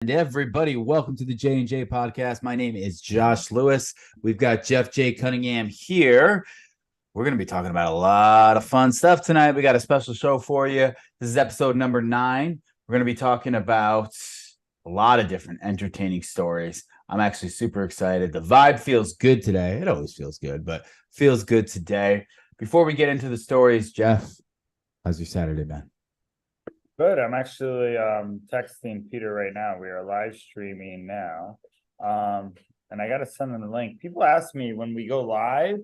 And everybody, welcome to the J&J podcast. My name is Josh Lewis. We've got Jeff J. Cunningham here. We're going to be talking about a lot of fun stuff tonight. We got a special show for you. This is episode number 9. We're going to be talking about a lot of different entertaining stories. I'm actually super excited. The vibe feels good today. It always feels good, but feels good today. Before we get into the stories, Jeff, how's your Saturday been? Good. I'm actually texting Peter right now. We are live streaming now. And I got to send them the link. People ask me when we go live,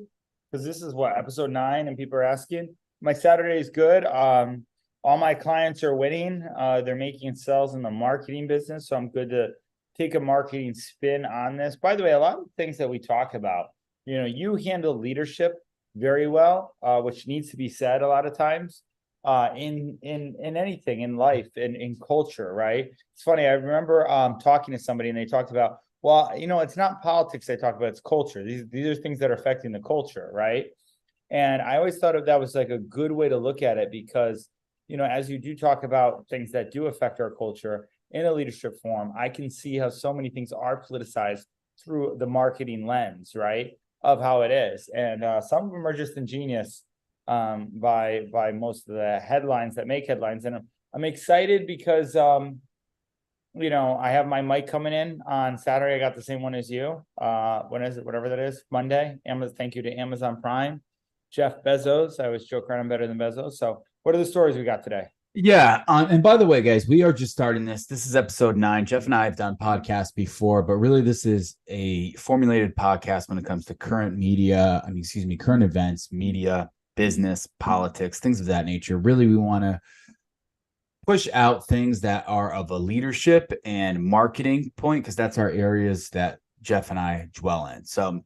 because this is what, episode 9, and people are asking. My Saturday is good. All my clients are winning. They're making sales in the marketing business. So I'm good to take a marketing spin on this. By the way, a lot of things that we talk about, you handle leadership very well, which needs to be said a lot of times. In anything in life and in culture, right? It's funny. I remember talking to somebody and they talked about, well, it's not politics they talk about, it's culture. These are things that are affecting the culture, right? And I always thought of that was like a good way to look at it because, as you do talk about things that do affect our culture in a leadership form, I can see how so many things are politicized through the marketing lens, right? Of how it is. And some of them are just ingenious by most of the headlines that make headlines. And I'm excited because I have my mic coming in on Saturday. I got the same one as you. When is it? Whatever that is, Monday. Thank you to Amazon Prime. Jeff Bezos. I always joke around, I'm better than Bezos. So what are the stories we got today? Yeah. And by the way, guys, we are just starting this. This is episode 9. Jeff and I have done podcasts before, but really this is a formulated podcast when it comes to current events, media, business, politics, things of that nature. Really, we want to push out things that are of a leadership and marketing point because that's our areas that Jeff and I dwell in. So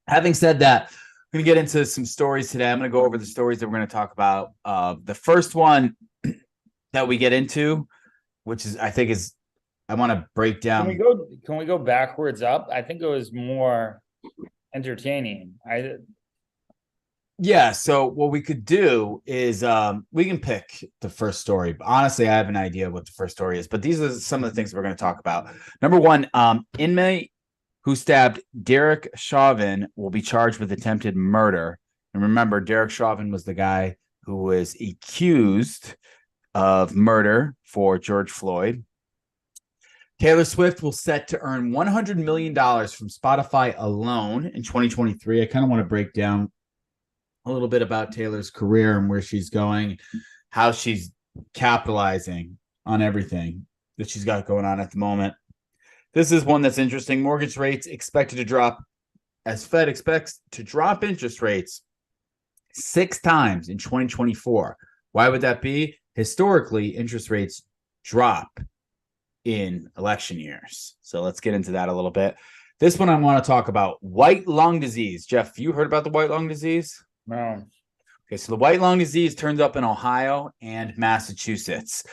having said that, we're going to get into some stories today. I'm going to go over the stories that we're going to talk about. The first one that we get into, which is, I want to break down. Can we go backwards up? I think it was more entertaining. Yeah, so what we could do is we can pick the first story. Honestly, I have an idea what the first story is, but these are some of the things we're going to talk about. Number one, inmate who stabbed Derek Chauvin will be charged with attempted murder. And remember, Derek Chauvin was the guy who was accused of murder for George Floyd. Taylor Swift will set to earn $100 million from Spotify alone in 2023. I kind of want to break down a little bit about Taylor's career and where she's going, how she's capitalizing on everything that she's got going on at the moment. This is one that's interesting. Mortgage rates expected to drop as Fed expects to drop interest rates 6 times in 2024. Why would that be? Historically, interest rates drop in election years. So let's get into that a little bit. This one I want to talk about, white lung disease. Jeff, you heard about the white lung disease? No. Okay, so the white lung disease turns up in Ohio and Massachusetts.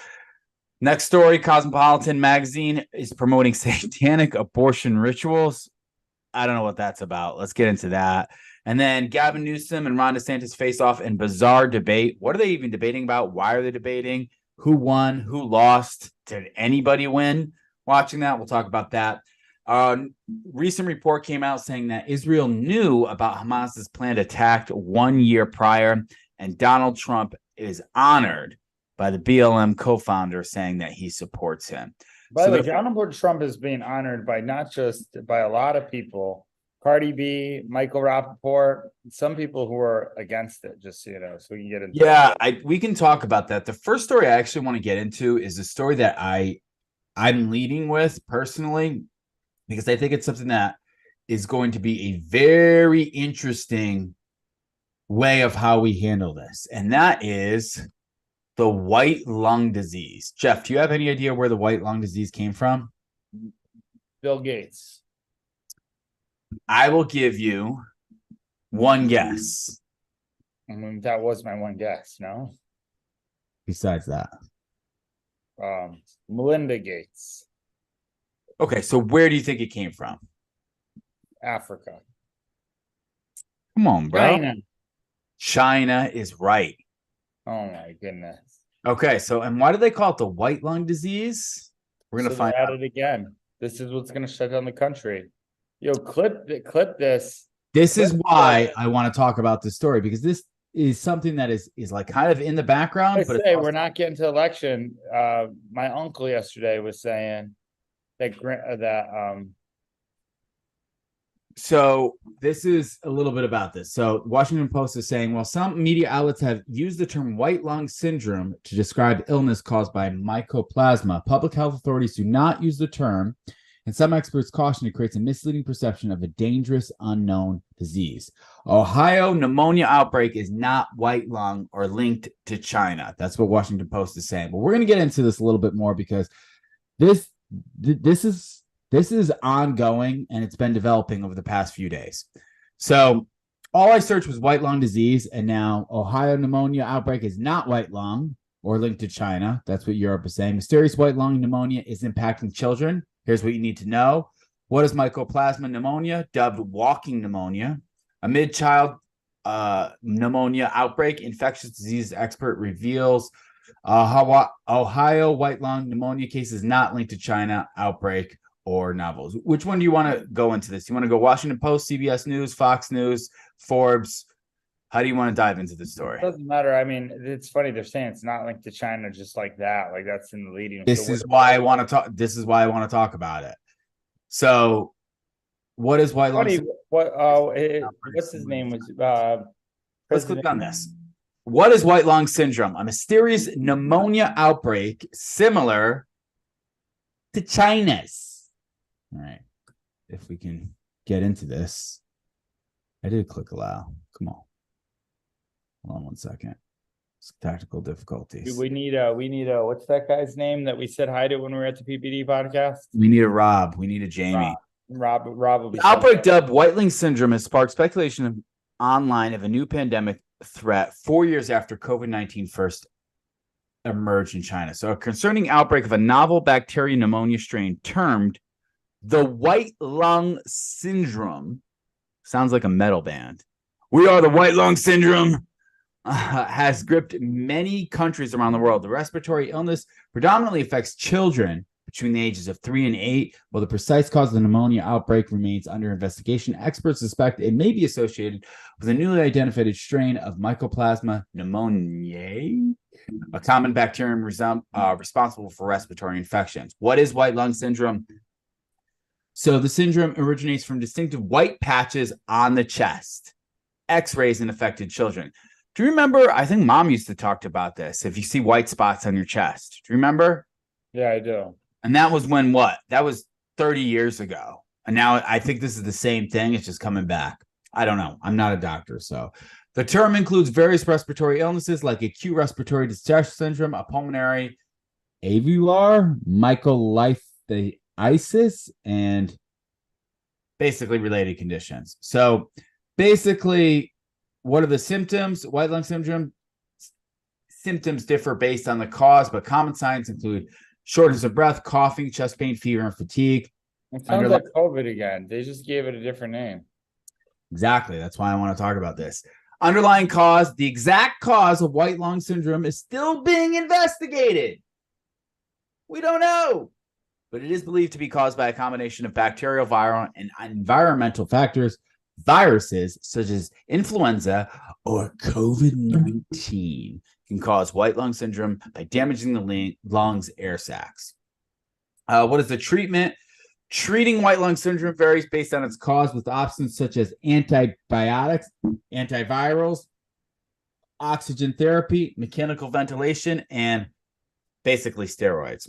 Next story, Cosmopolitan magazine is promoting satanic abortion rituals. I don't know what that's about. Let's get into that. And then Gavin Newsom and Ron DeSantis face off in bizarre debate. What are they even debating about? Why are they debating? Who won? Who lost? Did anybody win? Watching that, we'll talk about that. Recent report came out saying that Israel knew about Hamas's planned attack 1 year prior, and Donald Trump is honored by the BLM co-founder saying that he supports him. By the way, Donald Trump is being honored by not just by a lot of people, Cardi B, Michael Rappaport, some people who are against it, just so you know, so we can get into that. We can talk about that. The first story I actually want to get into is a story that I'm leading with personally, because I think it's something that is going to be a very interesting way of how we handle this. And that is the white lung disease. Jeff, do you have any idea where the white lung disease came from? Bill Gates. I will give you one guess. I mean, that was my one guess, no? Besides that. Melinda Gates. Okay, so where do you think it came from? Africa. Come on, bro. China. China is right. Oh my goodness. Okay, so and why do they call it the white lung disease? We're gonna So find they're at out. it again. This is what's gonna shut down the country. Yo, clip this. This Clip is why I want to talk about this story, because this is something that is like kind of in the background, I but it's say also, we're not getting to election. My uncle yesterday was saying that so this is a little bit about this. So Washington Post is saying, well, some media outlets have used the term white lung syndrome to describe illness caused by mycoplasma. Public health authorities do not use the term, and some experts caution it creates a misleading perception of a dangerous unknown disease. Ohio pneumonia outbreak is not white lung or linked to China. That's what Washington Post is saying. But we're going to get into this a little bit more, because this this is ongoing, and it's been developing over the past few days. So all I searched was white lung disease, and now Ohio pneumonia outbreak is not white lung or linked to China. That's what Europe is saying. Mysterious white lung pneumonia is impacting children. Here's what you need to know. What is mycoplasma pneumonia, dubbed walking pneumonia? Amid child pneumonia outbreak, infectious disease expert reveals Ohio white lung pneumonia cases not linked to China outbreak or novels. Which one do you want to go into this? You want to go Washington Post, CBS News, Fox News, Forbes? How do you want to dive into the story? doesn't matter. I mean, it's funny they're saying it's not linked to China just like that. Like that's in the leading. This is why I want to talk. This is why I want to talk about it. So, what is white lung? Funny. What's his name was Let's click on this. What is white lung syndrome? A mysterious pneumonia outbreak similar to China's. All right. If we can get into this. I did click allow. Come on. Hold on one second. It's tactical difficulties. We need what's that guy's name that we said hi to when we were at the PPD podcast? We need a Rob. We need a Jamie. Rob will be. The outbreak dubbed white lung syndrome has sparked speculation online of a new pandemic threat 4 years after COVID-19 first emerged in China. So a concerning outbreak of a novel bacteria pneumonia strain termed the white lung syndrome. Sounds like a metal band. We are the white lung syndrome. Has gripped many countries around the world. The respiratory illness predominantly affects children between the ages of 3 and 8. While the precise cause of the pneumonia outbreak remains under investigation, experts suspect it may be associated with a newly identified strain of Mycoplasma pneumoniae, a common bacterium responsible for respiratory infections. What is white lung syndrome? So the syndrome originates from distinctive white patches on the chest, X-rays in affected children. Do you remember? I think Mom used to talk about this. If you see white spots on your chest, do you remember? Yeah, I do. And that was when what? That was 30 years ago. And now I think this is the same thing. It's just coming back. I don't know. I'm not a doctor. So the term includes various respiratory illnesses like acute respiratory distress syndrome, a pulmonary alveolar mycolithiasis, and basically related conditions. So basically, what are the symptoms? White lung syndrome symptoms differ based on the cause, but common signs include shortness of breath, coughing, chest pain, fever, and fatigue. It sounds like COVID again. They just gave it a different name. Exactly. That's why I want to talk about this. Underlying cause, the exact cause of white lung syndrome is still being investigated. We don't know, but it is believed to be caused by a combination of bacterial, viral, and environmental factors. Viruses such as influenza or COVID-19 can cause white lung syndrome by damaging the lungs' air sacs. What is the treatment? Treating white lung syndrome varies based on its cause, with options such as antibiotics, antivirals, oxygen therapy, mechanical ventilation, and basically steroids.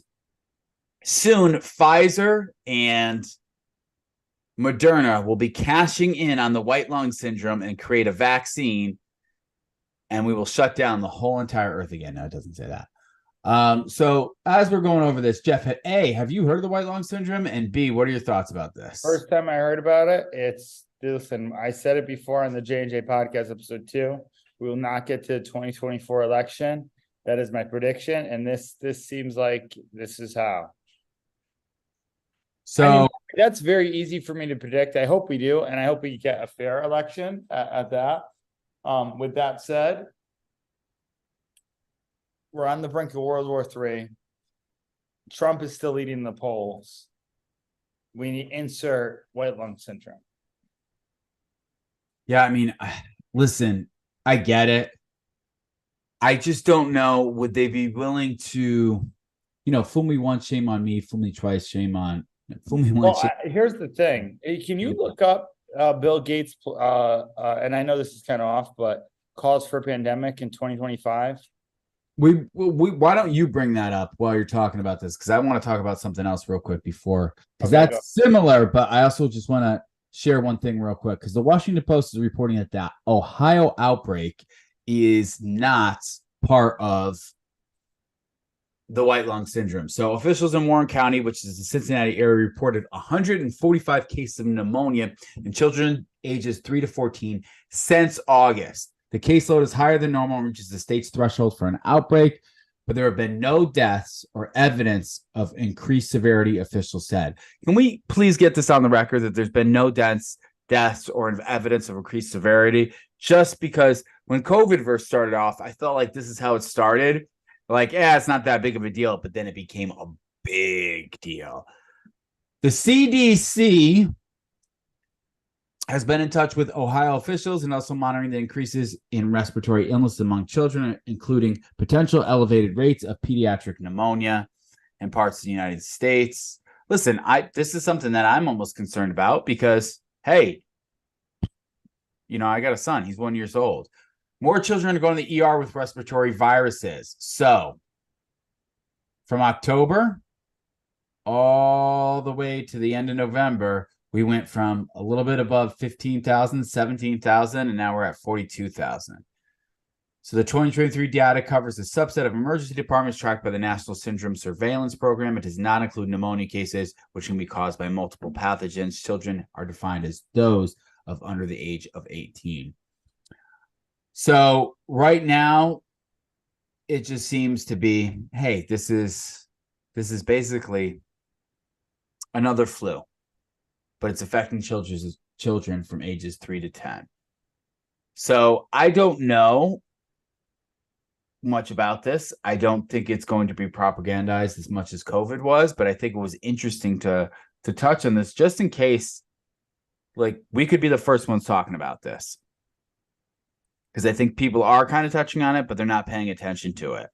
Soon, Pfizer and Moderna will be cashing in on the white lung syndrome and create a vaccine, and we will shut down the whole entire earth again. No, it doesn't say that. So as we're going over this, Jeff, A, have you heard of the white lung syndrome? And B, what are your thoughts about this? First time I heard about it, listen, I said it before on the J&J podcast episode 2. We will not get to the 2024 election. That is my prediction. And this seems like this is how. So I mean, that's very easy for me to predict. I hope we do, and I hope we get a fair election at that. With that said, we're on the brink of World War III. Trump is still leading the polls. We need insert white lung syndrome. Yeah, I mean, listen, I get it. I just don't know. Would they be willing to, fool me once, shame on me, fool me twice, shame on, fool me once, Well, here's the thing. Can you look up Bill Gates? And I know this is kind of off, but calls for pandemic in 2025. we why don't you bring that up while you're talking about this? Because I want to talk about something else real quick before, because Okay, that's similar, but I also just want to share one thing real quick, because the Washington Post is reporting that the Ohio outbreak is not part of the white lung syndrome. So officials in Warren County, which is the Cincinnati area, reported 145 cases of pneumonia in children ages 3 to 14 since August. The caseload is higher than normal and reaches the state's threshold for an outbreak, but there have been no deaths or evidence of increased severity, officials said. Can we please get this on the record that there's been no deaths or evidence of increased severity? Just because when COVID first started off, I felt like this is how it started. Like, it's not that big of a deal, but then it became a big deal. The CDC has been in touch with Ohio officials and also monitoring the increases in respiratory illness among children, including potential elevated rates of pediatric pneumonia in parts of the United States. Listen, this is something that I'm almost concerned about because, hey, I got a son. He's 1 year old. More children are going to the ER with respiratory viruses. So from October all the way to the end of November, we went from a little bit above 15,000, 17,000, and now we're at 42,000. So the 2023 data covers a subset of emergency departments tracked by the National Syndrome Surveillance Program. It does not include pneumonia cases, which can be caused by multiple pathogens. Children are defined as those of under the age of 18. So right now, it just seems to be, hey, this is basically another flu, but it's affecting children from ages 3 to 10. So I don't know much about this. I don't think it's going to be propagandized as much as COVID was, but I think it was interesting to touch on this just in case, like, we could be the first ones talking about this. Because I think people are kind of touching on it, but they're not paying attention to it.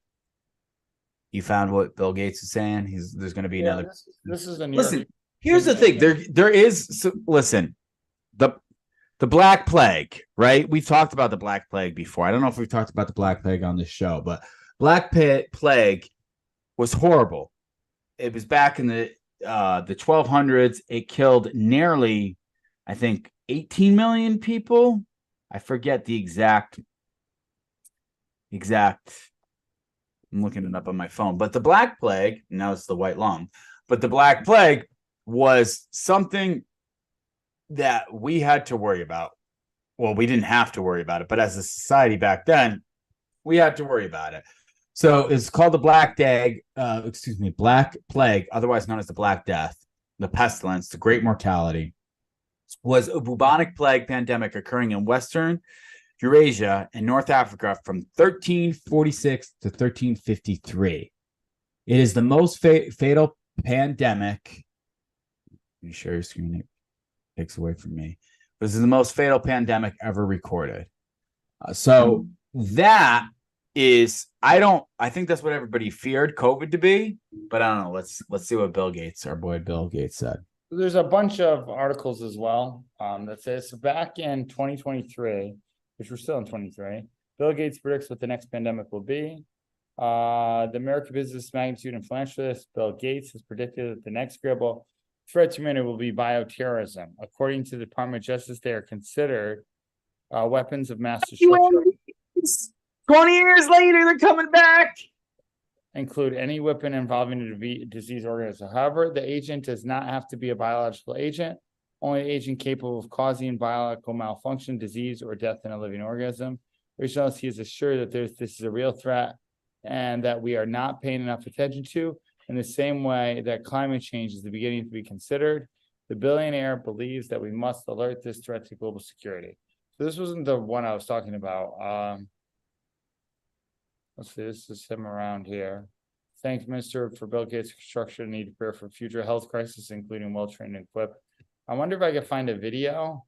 You found what Bill Gates is saying? There's going to be another. This is a New listen. York. Here's the thing. There is. Listen, the Black Plague, right? We've talked about the Black Plague before. I don't know if we've talked about the Black Plague on this show, but Black Plague was horrible. It was back in the 1200s. It killed nearly, I think, 18 million people. I forget the exact. I'm looking it up on my phone. But the Black Plague, now it's the white lung, but the Black Plague was something that we had to worry about. Well, we didn't have to worry about it, but as a society back then, we had to worry about it. So it's called the Black Plague, otherwise known as the Black Death, the pestilence, the Great Mortality, was a bubonic plague pandemic occurring in Western Eurasia and North Africa from 1346 to 1353. It is the most fatal pandemic. Let me share your screen. It takes away from me. This is the most fatal pandemic ever recorded. So that is, I think that's what everybody feared COVID to be, but I don't know. Let's see what our boy Bill Gates said. There's a bunch of articles as well that says, so back in 2023, which we're still in 23, Bill Gates predicts what the next pandemic will be. The American business magnitude and philanthropist Bill Gates has predicted that the next global threat to humanity will be bioterrorism. According to the Department of Justice, they are considered weapons of mass destruction. 20 years later, they're coming back. Include any weapon involving a disease organism. However, the agent does not have to be a biological agent. Only an agent capable of causing biological malfunction, disease, or death in a living organism. Originally, he is assured that this is a real threat and that we are not paying enough attention to, in the same way that climate change is beginning to be considered. The billionaire believes that we must alert this threat to global security. So this wasn't the one I was talking about. Let's see, this is him around here. Thanks, Minister, for Bill Gates' construction need to prepare for future health crisis, including well-trained and equipped. I wonder if I could find a video,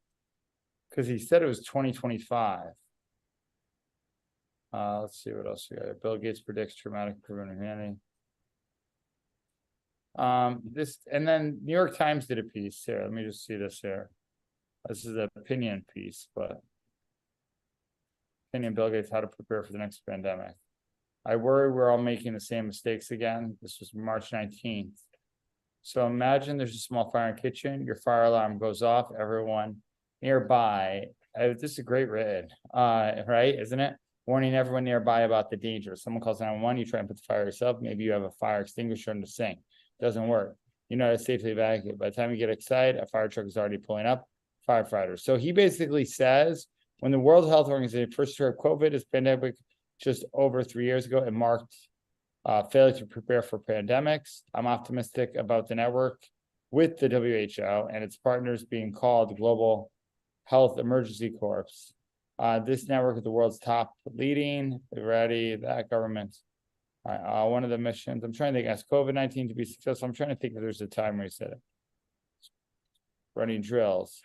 because he said it was 2025. Let's see what else we got. Bill Gates predicts traumatic proven humanity. This, and then New York Times did a piece here. Let me just see this here. This is an opinion piece, but opinion Bill Gates how to prepare for the next pandemic. I worry we're all making the same mistakes again. This was March 19th. So imagine there's a small fire in the kitchen, your fire alarm goes off, everyone nearby. This is a great read, right? Isn't it? Warning everyone nearby about the danger. Someone calls 911, you try and put the fire yourself. Maybe you have a fire extinguisher in the sink. Doesn't work. You know how to safely evacuate. By the time you get excited, a fire truck is already pulling up. Firefighters. So he basically says when the World Health Organization first heard COVID, this pandemic just over 3 years ago, it marked failure to prepare for pandemics. I'm optimistic about the network with the WHO and its partners being called the Global Health Emergency Corps. This network is the world's top leading, ready, that government. One of the missions, I'm trying to think, as COVID-19 to be successful, I'm trying to think if there's a time where he said it. Running drills.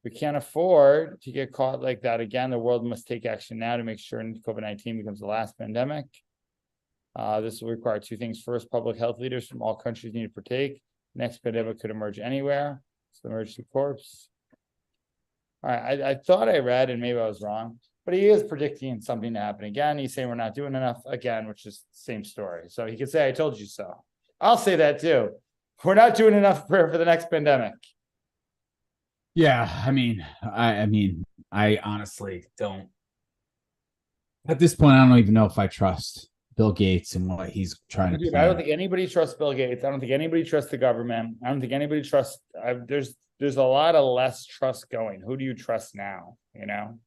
We can't afford to get caught like that again. The world must take action now to make sure COVID-19 becomes the last pandemic. This will require two things. First, public health leaders from all countries need to partake. Next pandemic could emerge anywhere. So emergency corps. All right, I thought I read, and maybe I was wrong, but he is predicting something to happen again. He's saying we're not doing enough again, which is the same story. So he could say, I told you so. I'll say that too. We're not doing enough for the next pandemic. Yeah, I mean, I honestly don't. At this point, I don't even know if I trust Bill Gates and what he's trying to Dude, plan. I don't think anybody trusts Bill Gates. I don't think anybody trusts the government. I don't think anybody trusts. There's a lot of less trust going. Who do you trust now? You know,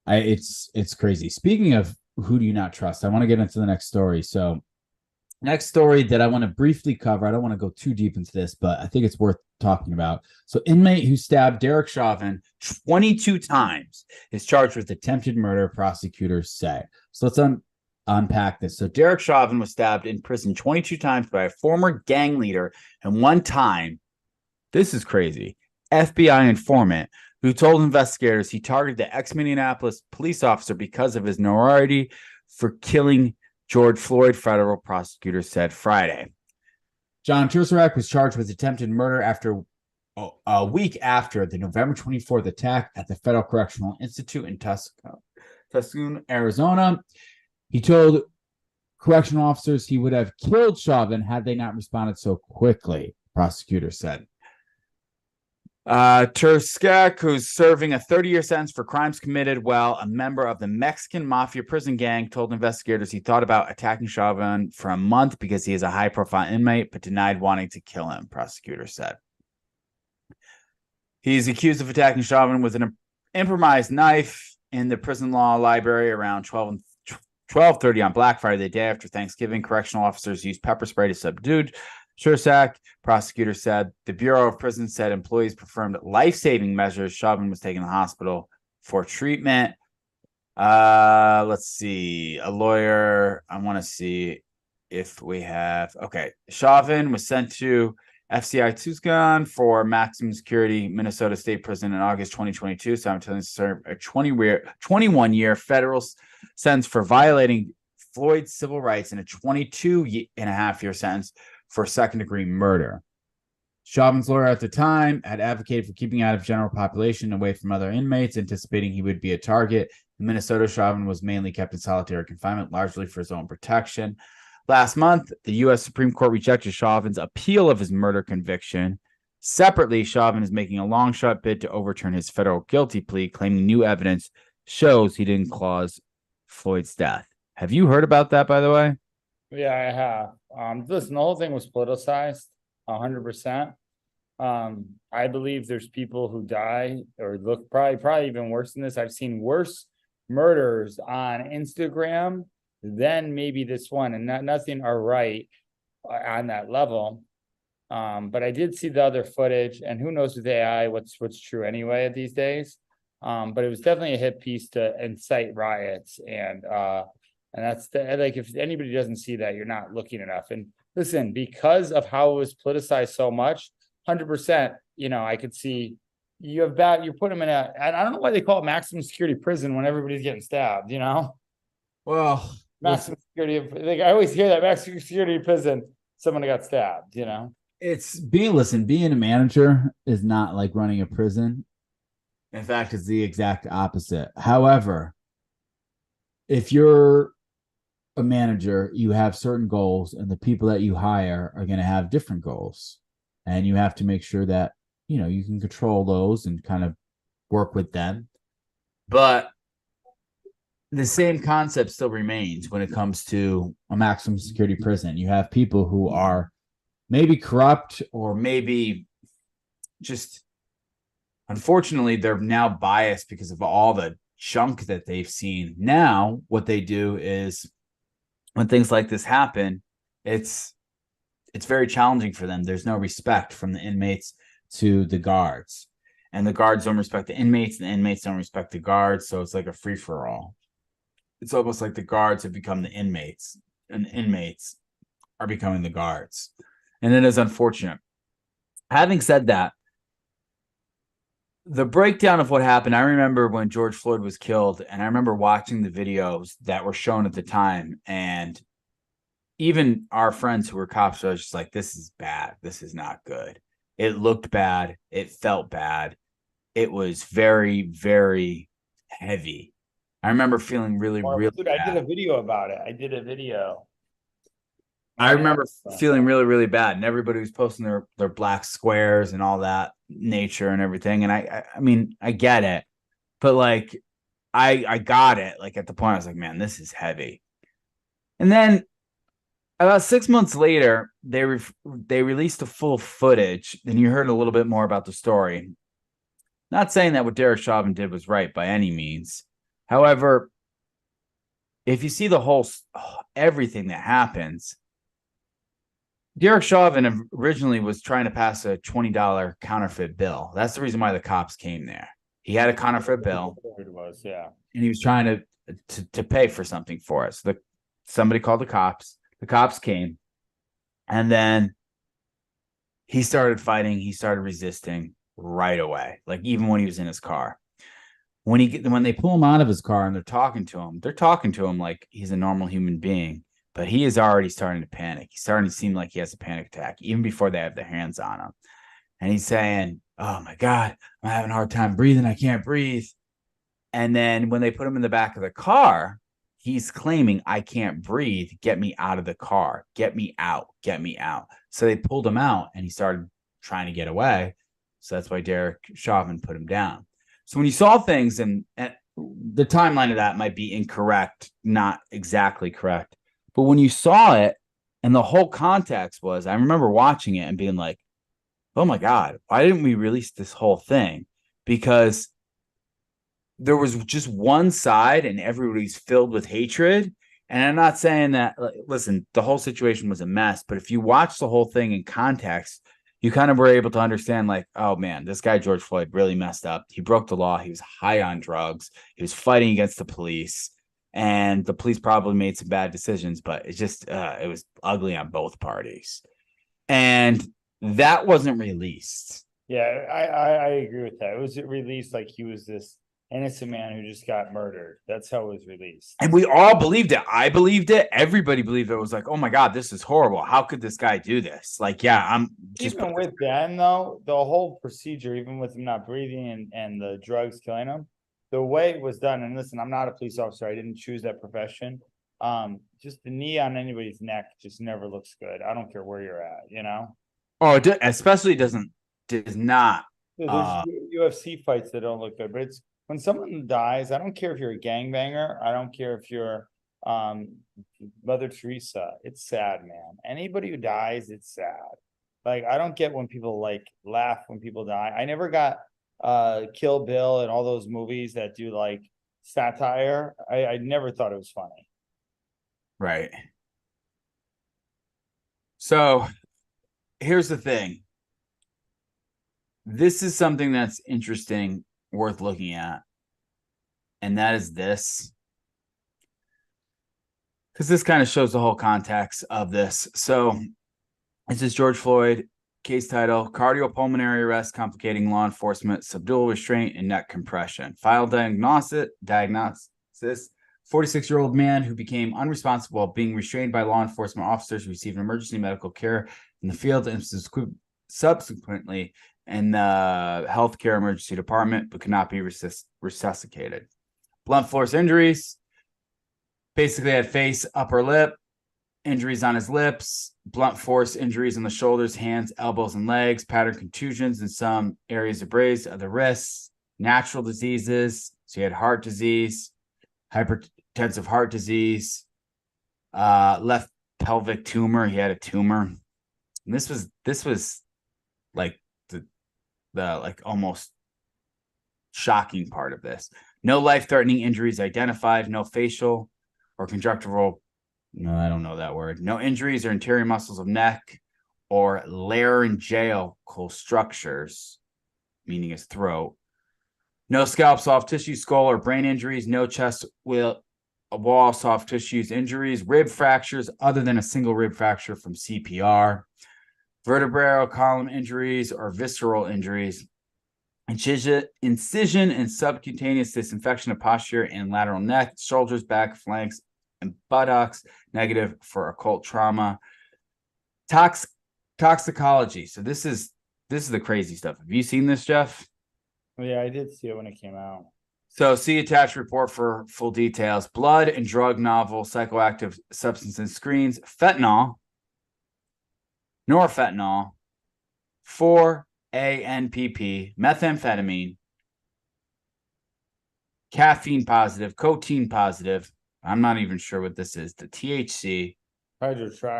It's crazy. Speaking of who do you not trust, I want to get into the next story. So, next story that I want to briefly cover. I don't want to go too deep into this, but I think it's worth talking about. So, inmate who stabbed Derek Chauvin 22 times is charged with attempted murder, prosecutors say. So let's unpack this. So Derek Chauvin was stabbed in prison 22 times by a former gang leader, and one time, this is crazy, FBI informant who told investigators he targeted the ex-Minneapolis police officer because of his notoriety for killing George Floyd, federal prosecutors said Friday. John Tursarak was charged with attempted murder after a week after the November 24th attack at the Federal Correctional Institute in Tucson, Arizona. He told correctional officers he would have killed Chauvin had they not responded so quickly, prosecutors said. Tursarak, who's serving a 30-year sentence for crimes committed while a member of the Mexican mafia prison gang, told investigators he thought about attacking Chauvin for a month because he is a high-profile inmate, but denied wanting to kill him, prosecutors said. He's accused of attacking Chauvin with an improvised knife in the prison law library around 12:30 on Black Friday, the day after Thanksgiving. Correctional officers used pepper spray to subdue Tursarak. Prosecutors said the Bureau of Prisons said employees performed life-saving measures. Chauvin was taken to the hospital for treatment. Let's see. A lawyer. I want to see if we have. Okay. Chauvin was sent to FCI Tucson for maximum security Minnesota State Prison in August 2022. Simultaneously served a 21-year federal sentence for violating Floyd's civil rights and a 22-and-a-half-year sentence for second-degree murder. Chauvin's lawyer at the time had advocated for keeping out of general population away from other inmates, anticipating he would be a target. In Minnesota, Chauvin was mainly kept in solitary confinement, largely for his own protection. Last month, the U.S. Supreme Court rejected Chauvin's appeal of his murder conviction. Separately, Chauvin is making a long-shot bid to overturn his federal guilty plea, claiming new evidence shows he didn't cause Floyd's death. Have you heard about that, by the way? Yeah, I have. Listen, the whole thing was politicized, 100%. I believe there's people who die or look probably even worse than this. I've seen worse murders on Instagram than maybe this one, and nothing are right on that level. But I did see the other footage, and who knows with AI what's true anyway these days. But it was definitely a hit piece to incite riots and And that's like, if anybody doesn't see that, you're not looking enough. And listen, because of how it was politicized so much, 100%, I could see you put them in I don't know why they call it maximum security prison when everybody's getting stabbed, Well, maximum security. Like, I always hear that maximum security prison, someone got stabbed, being a manager is not like running a prison. In fact, it's the exact opposite. However, if you're a manager, you have certain goals, and the people that you hire are going to have different goals. And you have to make sure that, you can control those and kind of work with them. But the same concept still remains when it comes to a maximum security prison. You have people who are maybe corrupt, or maybe just, unfortunately, they're now biased because of all the junk that they've seen. Now, what they do is, when things like this happen, it's very challenging for them. There's no respect from the inmates to the guards, and the guards don't respect the inmates, and the inmates don't respect the guards. So it's like a free for all. It's almost like the guards have become the inmates, and the inmates are becoming the guards. And it is unfortunate. Having said that, the breakdown of what happened, I remember when George Floyd was killed, and I remember watching the videos that were shown at the time, and even our friends who were cops were just like, this is bad. This is not good. It looked bad. It felt bad. It was very, very heavy. I remember feeling really, really Dude, bad. I did a video about it. I did a video. I remember feeling really, really bad, and everybody was posting their black squares and all that nature and everything. And I mean, I get it, but like, I got it. Like, at the point, I was like, man, this is heavy. And then about 6 months later, they released the full footage, and you heard a little bit more about the story. Not saying that what Derek Chauvin did was right by any means. However, if you see the whole everything that happens, Derek Chauvin originally was trying to pass a $20 counterfeit bill. That's the reason why the cops came there. He had a counterfeit bill. It was, yeah. And he was trying to pay for something for us. Somebody called the cops. The cops came. And then he started fighting. He started resisting right away. Like, even when he was in his car. When they pull him out of his car and they're talking to him like he's a normal human being. But he is already starting to panic. He's starting to seem like he has a panic attack, even before they have their hands on him. And he's saying, oh my God, I'm having a hard time breathing. I can't breathe. And then when they put him in the back of the car, he's claiming, I can't breathe. Get me out of the car. Get me out. Get me out. So they pulled him out, and he started trying to get away. So that's why Derek Chauvin put him down. So when you saw things, and the timeline of that might be incorrect, not exactly correct. But when you saw it, and the whole context was, I remember watching it and being like, oh my God, why didn't we release this whole thing? Because there was just one side and everybody's filled with hatred. And I'm not saying that, listen, the whole situation was a mess, but if you watch the whole thing in context, you kind of were able to understand, like, oh man, this guy, George Floyd, really messed up. He broke the law. He was high on drugs. He was fighting against the police. And the police probably made some bad decisions, but it was ugly on both parties. And that wasn't released. Yeah, I agree with that. It was released like he was this innocent man who just got murdered. That's how it was released. And we all believed it. I believed it. Everybody believed it. It was like, oh my God, this is horrible. How could this guy do this? Like, yeah, I'm just. Even with Dan, though, the whole procedure, even with him not breathing and the drugs killing him, the way it was done, and listen, I'm not a police officer. I didn't choose that profession. Just the knee on anybody's neck just never looks good. I don't care where you're at, Oh, especially does not. There's UFC fights that don't look good, but it's when someone dies. I don't care if you're a gangbanger. I don't care if you're Mother Teresa. It's sad, man. Anybody who dies, it's sad. Like, I don't get when people like laugh when people die. I never got Kill Bill and all those movies that do like satire. I never thought it was funny. Right. So here's the thing. This is something that's interesting, worth looking at. And that is this. because this kind of shows the whole context of this. So this is George Floyd case title: cardiopulmonary arrest complicating law enforcement, subdual restraint, and neck compression. File diagnosis. 46-year-old man who became unresponsible while being restrained by law enforcement officers received emergency medical care in the field and subsequently in the healthcare emergency department, but could not be resuscitated. Blunt force injuries. Basically had face, upper lip, injuries on his lips, blunt force injuries on the shoulders, hands, elbows, and legs, pattern contusions in some areas of braised of the wrists, natural diseases. So he had heart disease, hypertensive heart disease, left pelvic tumor. He had a tumor. And this was like the like almost shocking part of this. No life-threatening injuries identified, no facial or conjunctival. No, I don't know that word. No injuries or interior muscles of neck or laryngeal structures, meaning his throat. No scalp, soft tissue, skull, or brain injuries. No chest, wall, soft tissues injuries. Rib fractures other than a single rib fracture from CPR. Vertebral column injuries or visceral injuries. Incision and subcutaneous disinfection of posterior and lateral neck, shoulders, back, flanks, and buttocks, negative for occult trauma. Toxicology. So this is the crazy stuff. Have you seen this, Jeff? Yeah, I did see it when it came out. So see attached report for full details. Blood and drug novel psychoactive substances screens: fentanyl, norfentanyl, 4-ANPP, methamphetamine, caffeine positive, cocaine positive. I'm not even sure what this is. The THC, hydroxy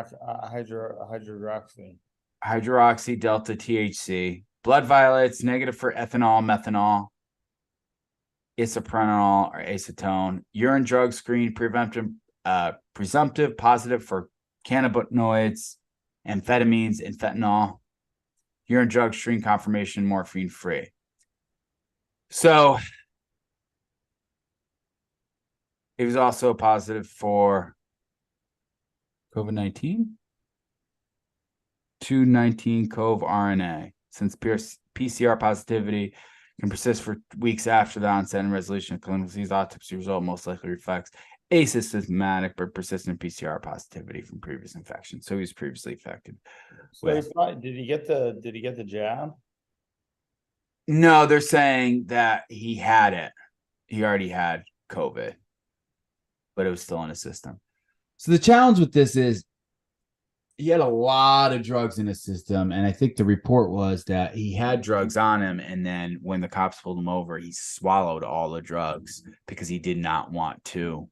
delta THC, blood violates, negative for ethanol, methanol, isoprene or acetone, urine drug screen, presumptive positive for cannabinoids, amphetamines, and fentanyl. Urine drug screen confirmation, morphine free. So it was also positive for COVID-19, 219 CoV RNA. Since PCR positivity can persist for weeks after the onset and resolution of clinical disease, autopsy result most likely reflects asymptomatic but persistent PCR positivity from previous infection. So he was previously affected. So did he get the jab? No, they're saying that he had it. He already had COVID, but it was still in his system. So the challenge with this is he had a lot of drugs in his system. And I think the report was that he had drugs on him. And then when the cops pulled him over, he swallowed all the drugs because he did not want to,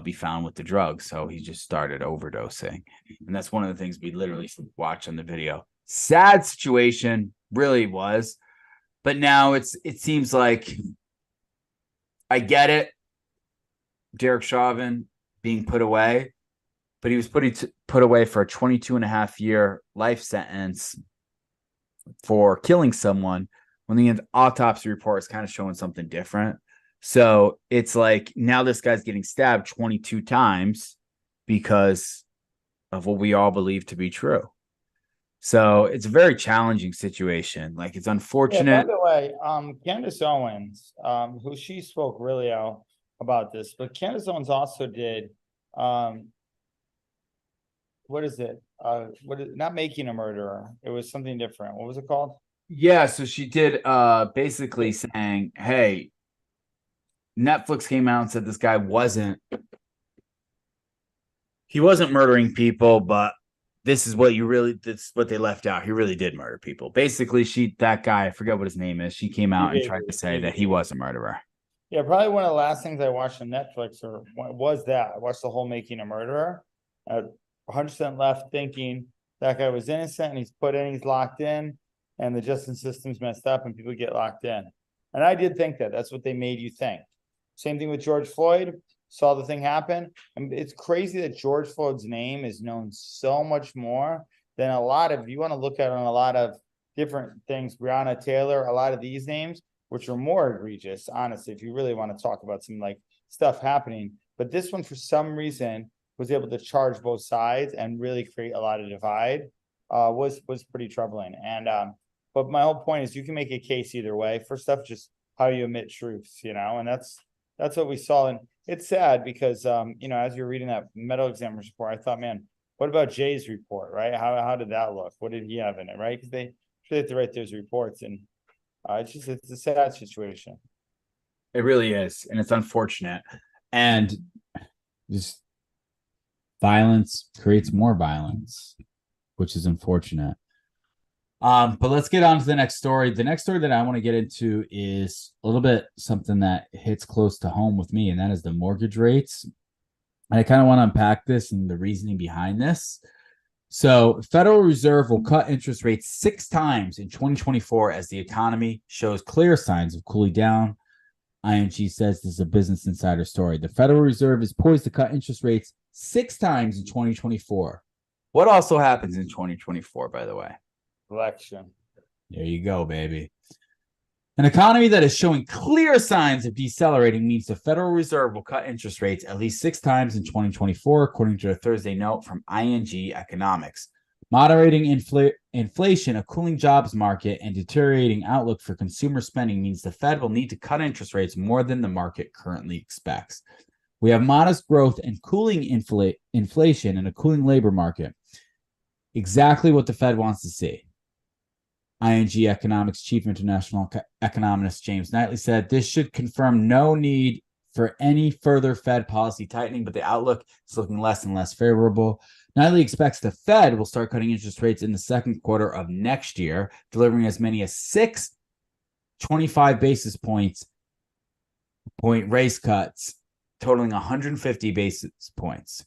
be found with the drugs. So he just started overdosing. And that's one of the things we literally watched on the video. Sad situation, really was. But now it seems like I get it. Derek Chauvin being put away, but he was put away for a 22.5-year life sentence for killing someone when the autopsy report is kind of showing something different. So it's like now this guy's getting stabbed 22 times because of what we all believe to be true. So it's a very challenging situation. Like, it's unfortunate. Yeah, by the way, Candace Owens, who she spoke really out about this, but Candace Owens also did what is it? Not Making a Murderer. It was something different. What was it called? Yeah, so she did basically saying, hey, Netflix came out and said this guy wasn't murdering people, but this is what they left out. He really did murder people. Basically, that guy, I forget what his name is, she came out and tried to say that he was a murderer. Yeah, probably one of the last things I watched on Netflix was that. I watched the whole Making a Murderer. 100% left thinking that guy was innocent and he's locked in, and the justice system's messed up and people get locked in. And I did think that's what they made you think. Same thing with George Floyd. Saw the thing happen. And it's crazy that George Floyd's name is known so much more than you want to look at on a lot of different things. Breonna Taylor, a lot of these names, which are more egregious, honestly, if you really want to talk about some like stuff happening. But this one, for some reason, was able to charge both sides and really create a lot of divide. Was pretty troubling. And but my whole point is you can make a case either way. First off, just how you emit truths, and that's what we saw. And it's sad because as you're reading that medical examiner's report, I thought, man, what about Jay's report, right? How did that look? What did he have in it, right? Because they have to write those reports, and it's a sad situation. It really is, and it's unfortunate. And just violence creates more violence, which is unfortunate. But let's get on to the next story. The next story that I want to get into is a little bit something that hits close to home with me, and that is the mortgage rates. And I kind of want to unpack this and the reasoning behind this. So, Federal Reserve will cut interest rates 6 times in 2024 as the economy shows clear signs of cooling down. ING says this is a Business Insider story. The Federal Reserve is poised to cut interest rates 6 times in 2024. What also happens in 2024, by the way? Election. There you go, baby. An economy that is showing clear signs of decelerating means the Federal Reserve will cut interest rates at least 6 times in 2024, according to a Thursday note from ING Economics. Moderating inflation, a cooling jobs market, and deteriorating outlook for consumer spending means the Fed will need to cut interest rates more than the market currently expects. We have modest growth and cooling inflation and a cooling labor market. Exactly what the Fed wants to see. ING Economics Chief International Economist James Knightley said this should confirm no need for any further Fed policy tightening, but the outlook is looking less and less favorable. Knightley expects the Fed will start cutting interest rates in the second quarter of next year, delivering as many as 6 25 basis point raise cuts, totaling 150 basis points.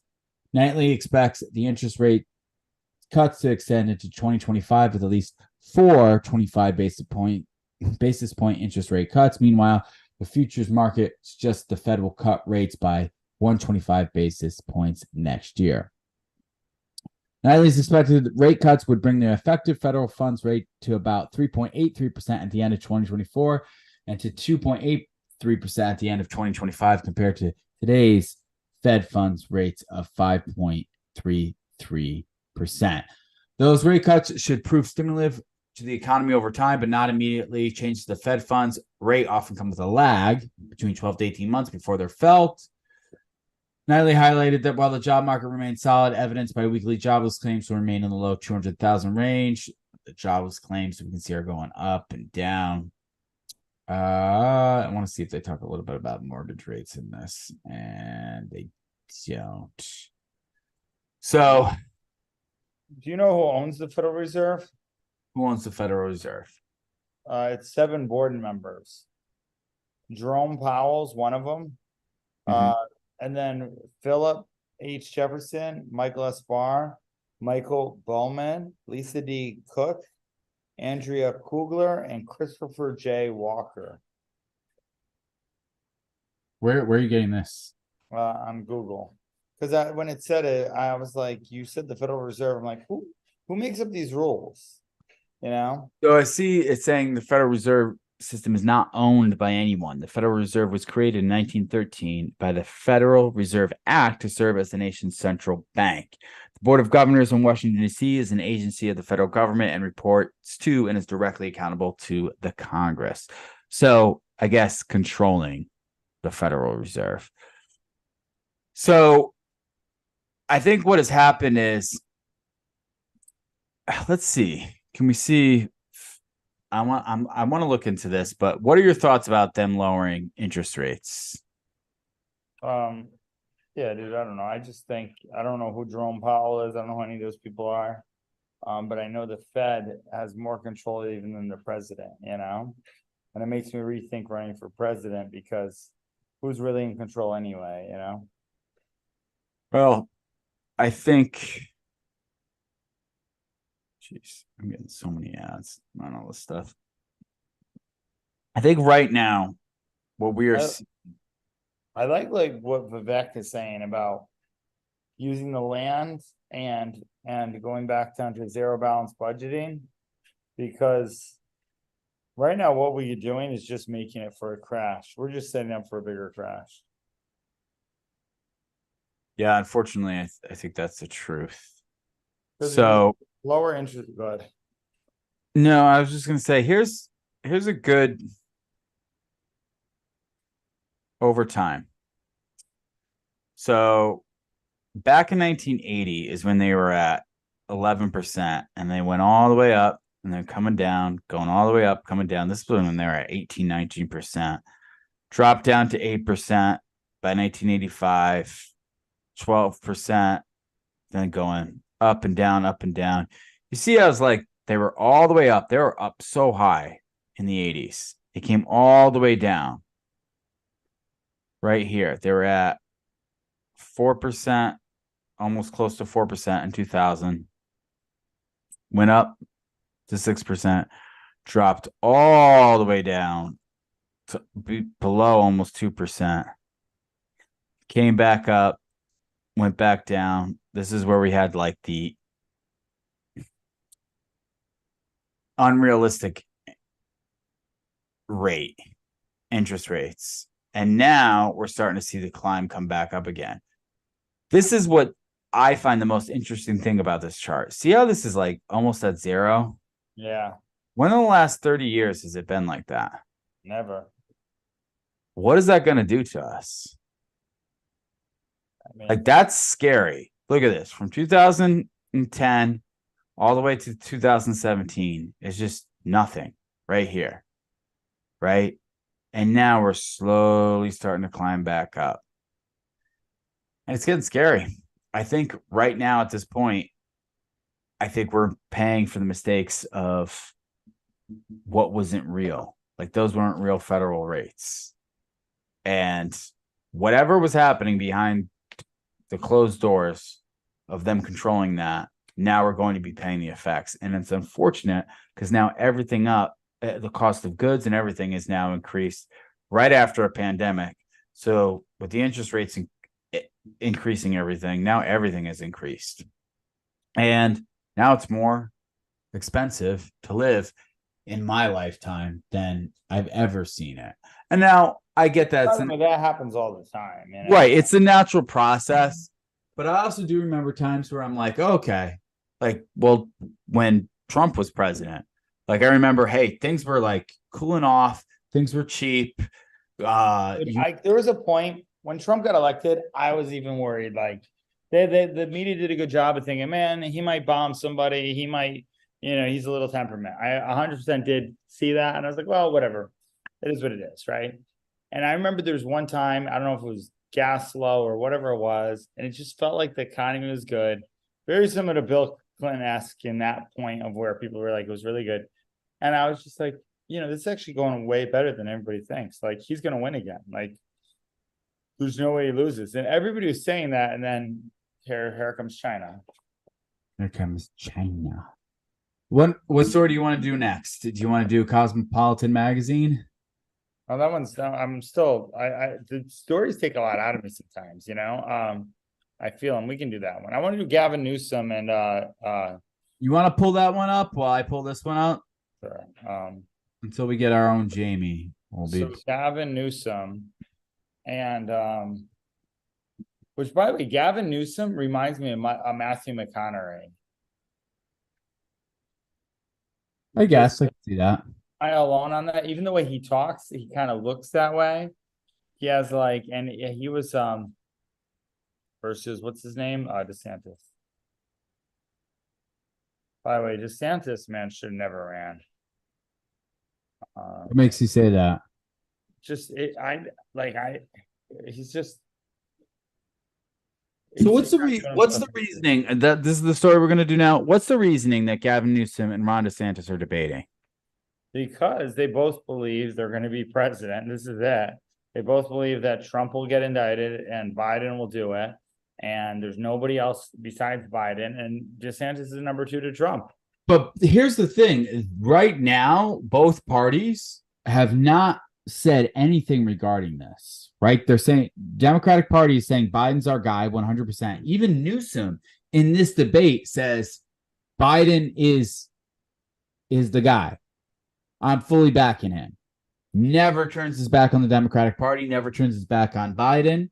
Knightley expects the interest rate cuts to extend into 2025 with at least 4 25 basis point interest rate cuts. Meanwhile, the futures market suggests the Fed will cut rates by 125 basis points next year. Knightley's expected rate cuts would bring the effective federal funds rate to about 3.83% at the end of 2024 and to 2.83% at the end of 2025 compared to today's Fed funds rates of 5.33%. Those rate cuts should prove stimulative to the economy over time, but not immediately. Changes to the Fed funds rate often come with a lag between 12 to 18 months before they're felt. Knightley highlighted that while the job market remains solid, evidenced by weekly jobless claims will remain in the low 200,000 range. The jobless claims we can see are going up and down. I want to see if they talk a little bit about mortgage rates in this, and they don't. So, do you know who owns the Federal Reserve? Who owns the Federal Reserve? It's 7 board members. Jerome Powell's one of them. And then Philip H. Jefferson, Michael S. Barr, Michael Bowman, Lisa D. Cook, Andrea Kugler, and Christopher J. Walker. Where are you getting this? On Google. Because when it said it, I was like, you said the Federal Reserve. I'm like, who makes up these rules? So I see it's saying the Federal Reserve system is not owned by anyone. The Federal Reserve was created in 1913 by the Federal Reserve Act to serve as the nation's central bank. The Board of Governors in Washington, D.C. is an agency of the federal government and reports to and is directly accountable to the Congress. So I guess controlling the Federal Reserve. So I think what has happened is, let's see, can we see? I want to look into this, but what are your thoughts about them lowering interest rates? Yeah, dude, I don't know. I just think I don't know who Jerome Powell is. I don't know who any of those people are. But I know the Fed has more control even than the president, and it makes me rethink running for president because who's really in control anyway, Well, I think, jeez, I'm getting so many ads on all this stuff. I think right now, what we are, I like what Vivek is saying about using the land and going back down to zero balance budgeting, because right now what we're doing is just making it for a crash. We're just setting up for a bigger crash. Yeah, unfortunately, I think that's the truth. Because if you So lower interest, good. no, I was just gonna say here's a good over time. So back in 1980 is when they were at 11%, and they went all the way up and then coming down, going all the way up, coming down. This is when they were at 18, 19%, dropped down to 8% by 1985, 12%, then going up and down, up and down. You see, I was like, they were all the way up. They were up so high in the 80s. It came all the way down right here. They were at 4%, almost close to 4% in 2000. Went up to 6%, dropped all the way down to below almost 2%. Came back up, went back down. This is where we had like the unrealistic rate, interest rates. And now we're starting to see the climb come back up again. This is what I find the most interesting thing about this chart. See how this is like almost at zero? Yeah, When in the last 30 years has it been like that? never. What is that going to do to us? I mean, Like, that's scary. Look at this from 2010 all the way to 2017. It's just nothing right here. Right. And now we're slowly starting to climb back up. And it's getting scary. I think right now at this point, I think we're paying for the mistakes of what wasn't real. Like, those weren't real federal rates. And whatever was happening behind the closed doors of them controlling that, now we're going to be paying the effects. And it's unfortunate because now everything up, the cost of goods and everything is now increased right after a pandemic. So with the interest rates increasing everything, now everything is increased. And now it's more expensive to live in my lifetime than I've ever seen it. And now I get that that happens all the time. You know? right. It's a natural process. But I also do remember times where I'm like, okay, like, well, when Trump was president, like, I remember, hey, things were like cooling off, things were cheap. There was a point when Trump got elected, I was even worried. Like, the media did a good job of thinking, man, he might bomb somebody. He might, he's a little temperament. I 100% did see that. And I was like, well, whatever. It is what it is, right? And I remember there was one time, I don't know if it was gas low or whatever it was, and it just felt like the economy was good. Very similar to Bill Clinton-esque in that point of where people were like, it was really good. And I was just like, this is actually going way better than everybody thinks. Like, he's going to win again. Like, there's no way he loses. And everybody was saying that. And then here comes China. Here comes China. What story do you want to do next? Do you want to do Cosmopolitan magazine? Oh, that one's, I'm still, the stories take a lot out of me sometimes, I feel, and we can do that one. I want to do Gavin Newsom and, you want to pull that one up while I pull this one out? Sure. Until we get our own Jamie. So Gavin Newsom and, which, by the way, Gavin Newsom reminds me of Matthew McConaughey. I guess I can see that. I alone on that. Even the way he talks, he kind of looks that way. He has like, and he was versus what's his name? DeSantis. By the way, DeSantis, man, should have never ran. What makes you say that? He's just. So what's the reasoning that this is the story we're going to do now? What's the reasoning that Gavin Newsom and Ron DeSantis are debating? Because they both believe they're going to be president. This is it. They both believe that Trump will get indicted and Biden will do it. And there's nobody else besides Biden. And DeSantis is number 2 to Trump. But here's the thing. Right now, both parties have not said anything regarding this, right? They're saying Democratic Party is saying Biden's our guy 100%. Even Newsom in this debate says Biden is the guy. I'm fully backing him. Never turns his back on the Democratic Party, never turns his back on Biden.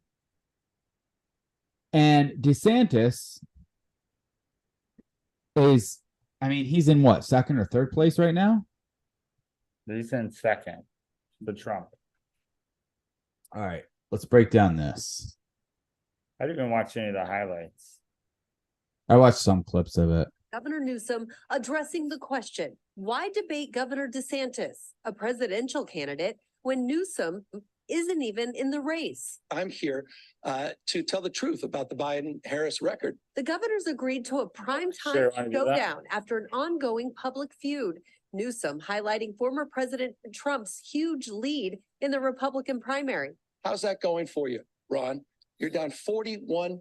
And DeSantis is, I mean, he's in what, second or third place right now? He's in second, the Trump. All right, let's break down this. I didn't even watch any of the highlights. I watched some clips of it. Governor Newsom addressing the question, why debate Governor DeSantis, a presidential candidate, when Newsom isn't even in the race? I'm here to tell the truth about the Biden-Harris record. The governors agreed to a primetime Sure, wanna do that? showdown after an ongoing public feud. Newsom highlighting former President Trump's huge lead in the Republican primary. How's that going for you, Ron? You're down 41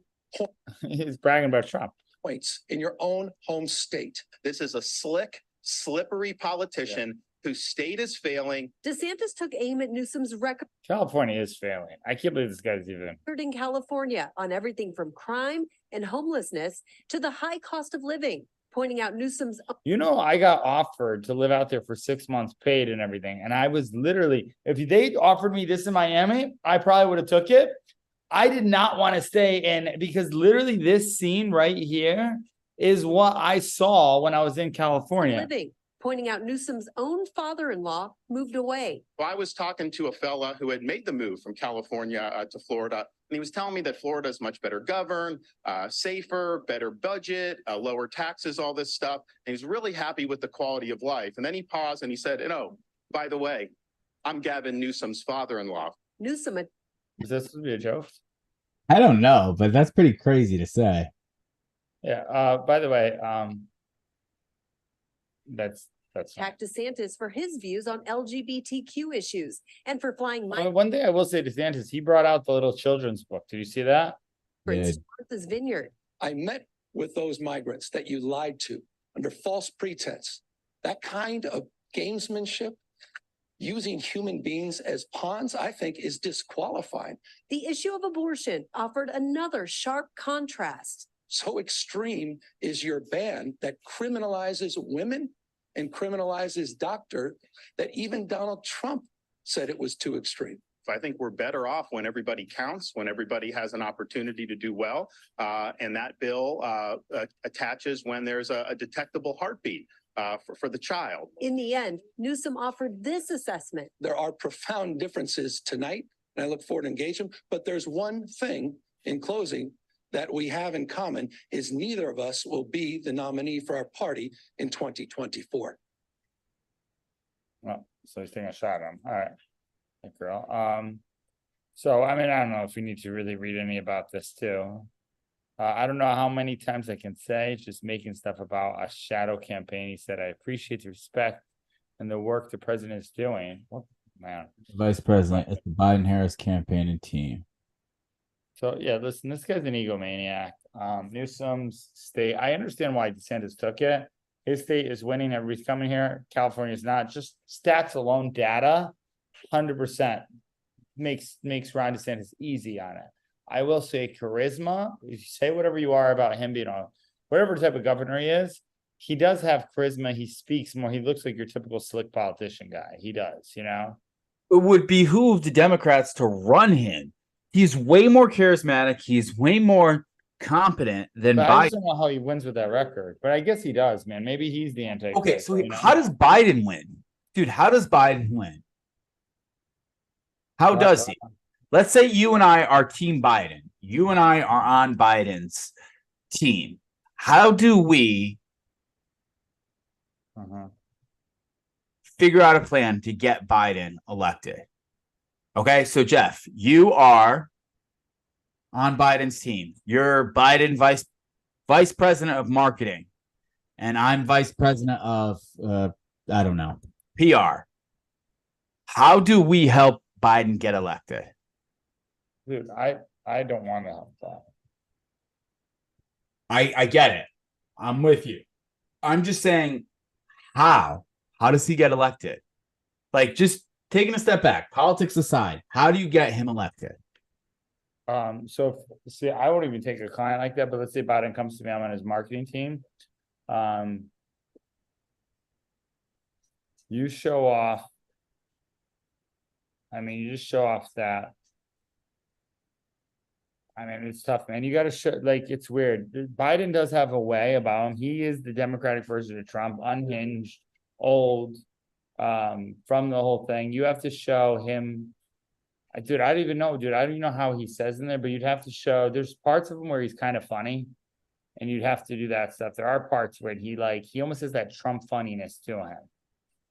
He's bragging about Trump. points in your own home state. This is a slick, slippery politician whose state is failing. DeSantis took aim at Newsom's record California is failing. I can't believe this guy's even. in California on everything from crime and homelessness to the high cost of living, pointing out Newsom's You know, I got offered to live out there for 6 months paid and everything. And I was literally, if they offered me this in Miami, I probably would have took it. I did not want to stay in because literally this scene right here is what I saw when I was in California. living, pointing out Newsom's own father-in-law moved away. I was talking to a fella who had made the move from California to Florida, and he was telling me that Florida is much better governed, safer, better budget, lower taxes, all this stuff. And he's really happy with the quality of life. And then he paused and he said, and oh, by the way, I'm Gavin Newsom's father-in-law. Newsom Is this supposed to be a joke? I don't know, but that's pretty crazy to say. Yeah. By the way, that's attacked DeSantis for his views on LGBTQ issues and for flying one thing I will say, DeSantis, he brought out the little children's book. Did you see that? migrants to Martha's Vineyard. I met with those migrants that you lied to under false pretense. That kind of gamesmanship, using human beings as pawns, I think is disqualifying. The issue of abortion offered another sharp contrast. So extreme is your ban that criminalizes women and criminalizes doctor that even Donald Trump said it was too extreme. I think we're better off when everybody counts, when everybody has an opportunity to do well. And that bill attaches when there's a detectable heartbeat for the child. In the end, Newsom offered this assessment. There are profound differences tonight, and I look forward to engaging. But there's one thing in closing that we have in common is neither of us will be the nominee for our party in 2024. Well, so he's taking a shot at him. All right. Hey, girl. So I mean, I don't know if we need to really read any about this too. I don't know how many times I can say just making stuff about a shadow campaign. He said, I appreciate the respect and the work the president is doing. What man? Vice President, it's the Biden-Harris campaign and team. So yeah, listen, this guy's an egomaniac. Newsom's state, I understand why DeSantis took it. His state is winning, everybody's coming here. California's not. Just stats alone, data, 100% makes Ron DeSantis easy on it. I will say charisma, if you say whatever you are about him being a whatever type of governor he does have charisma. He speaks more. He looks like your typical slick politician guy. He does, you know? It would behoove the Democrats to run him. He's way more charismatic. He's way more competent than But I Biden. just don't know how he wins with that record, but I guess he does, man. Maybe he's the anti. Okay, so how does Biden win? Dude, how does Biden win? How does he? Let's say you and I are Team Biden. You and I are on Biden's team. How do we figure out a plan to get Biden elected? Okay, so Jeff, you are on Biden's team. You're Biden vice president of marketing, and I'm vice president of I don't know, PR. How do we help Biden get elected? Dude, I don't want to help that. I get it. I'm with you. I'm just saying, how? How does he get elected? Like, just taking a step back, politics aside, how do you get him elected? So see, I won't even take a client like that, but let's say Biden comes to me, I'm on his marketing team. You show off. I mean, you just show off that I mean, it's tough, man. You got to show, like, it's weird. Biden does have a way about him. He is the Democratic version of Trump, unhinged, old, from the whole thing. You have to show him. Dude, I don't even know, dude. I don't even know how he says in there, but you'd have to show. There's parts of him where he's kind of funny, and you'd have to do that stuff. There are parts where he almost has that Trump funniness to him,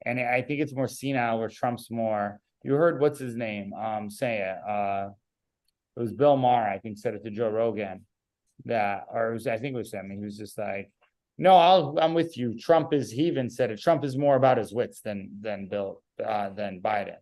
and I think it's more senile where Trump's more. You heard what's his name? Say it. It was Bill Maher, I think, said it to Joe Rogan that, or it was, I think it was him. He was just like, "No, I'm with you. Trump is." He even said it. Trump is more about his wits than Biden.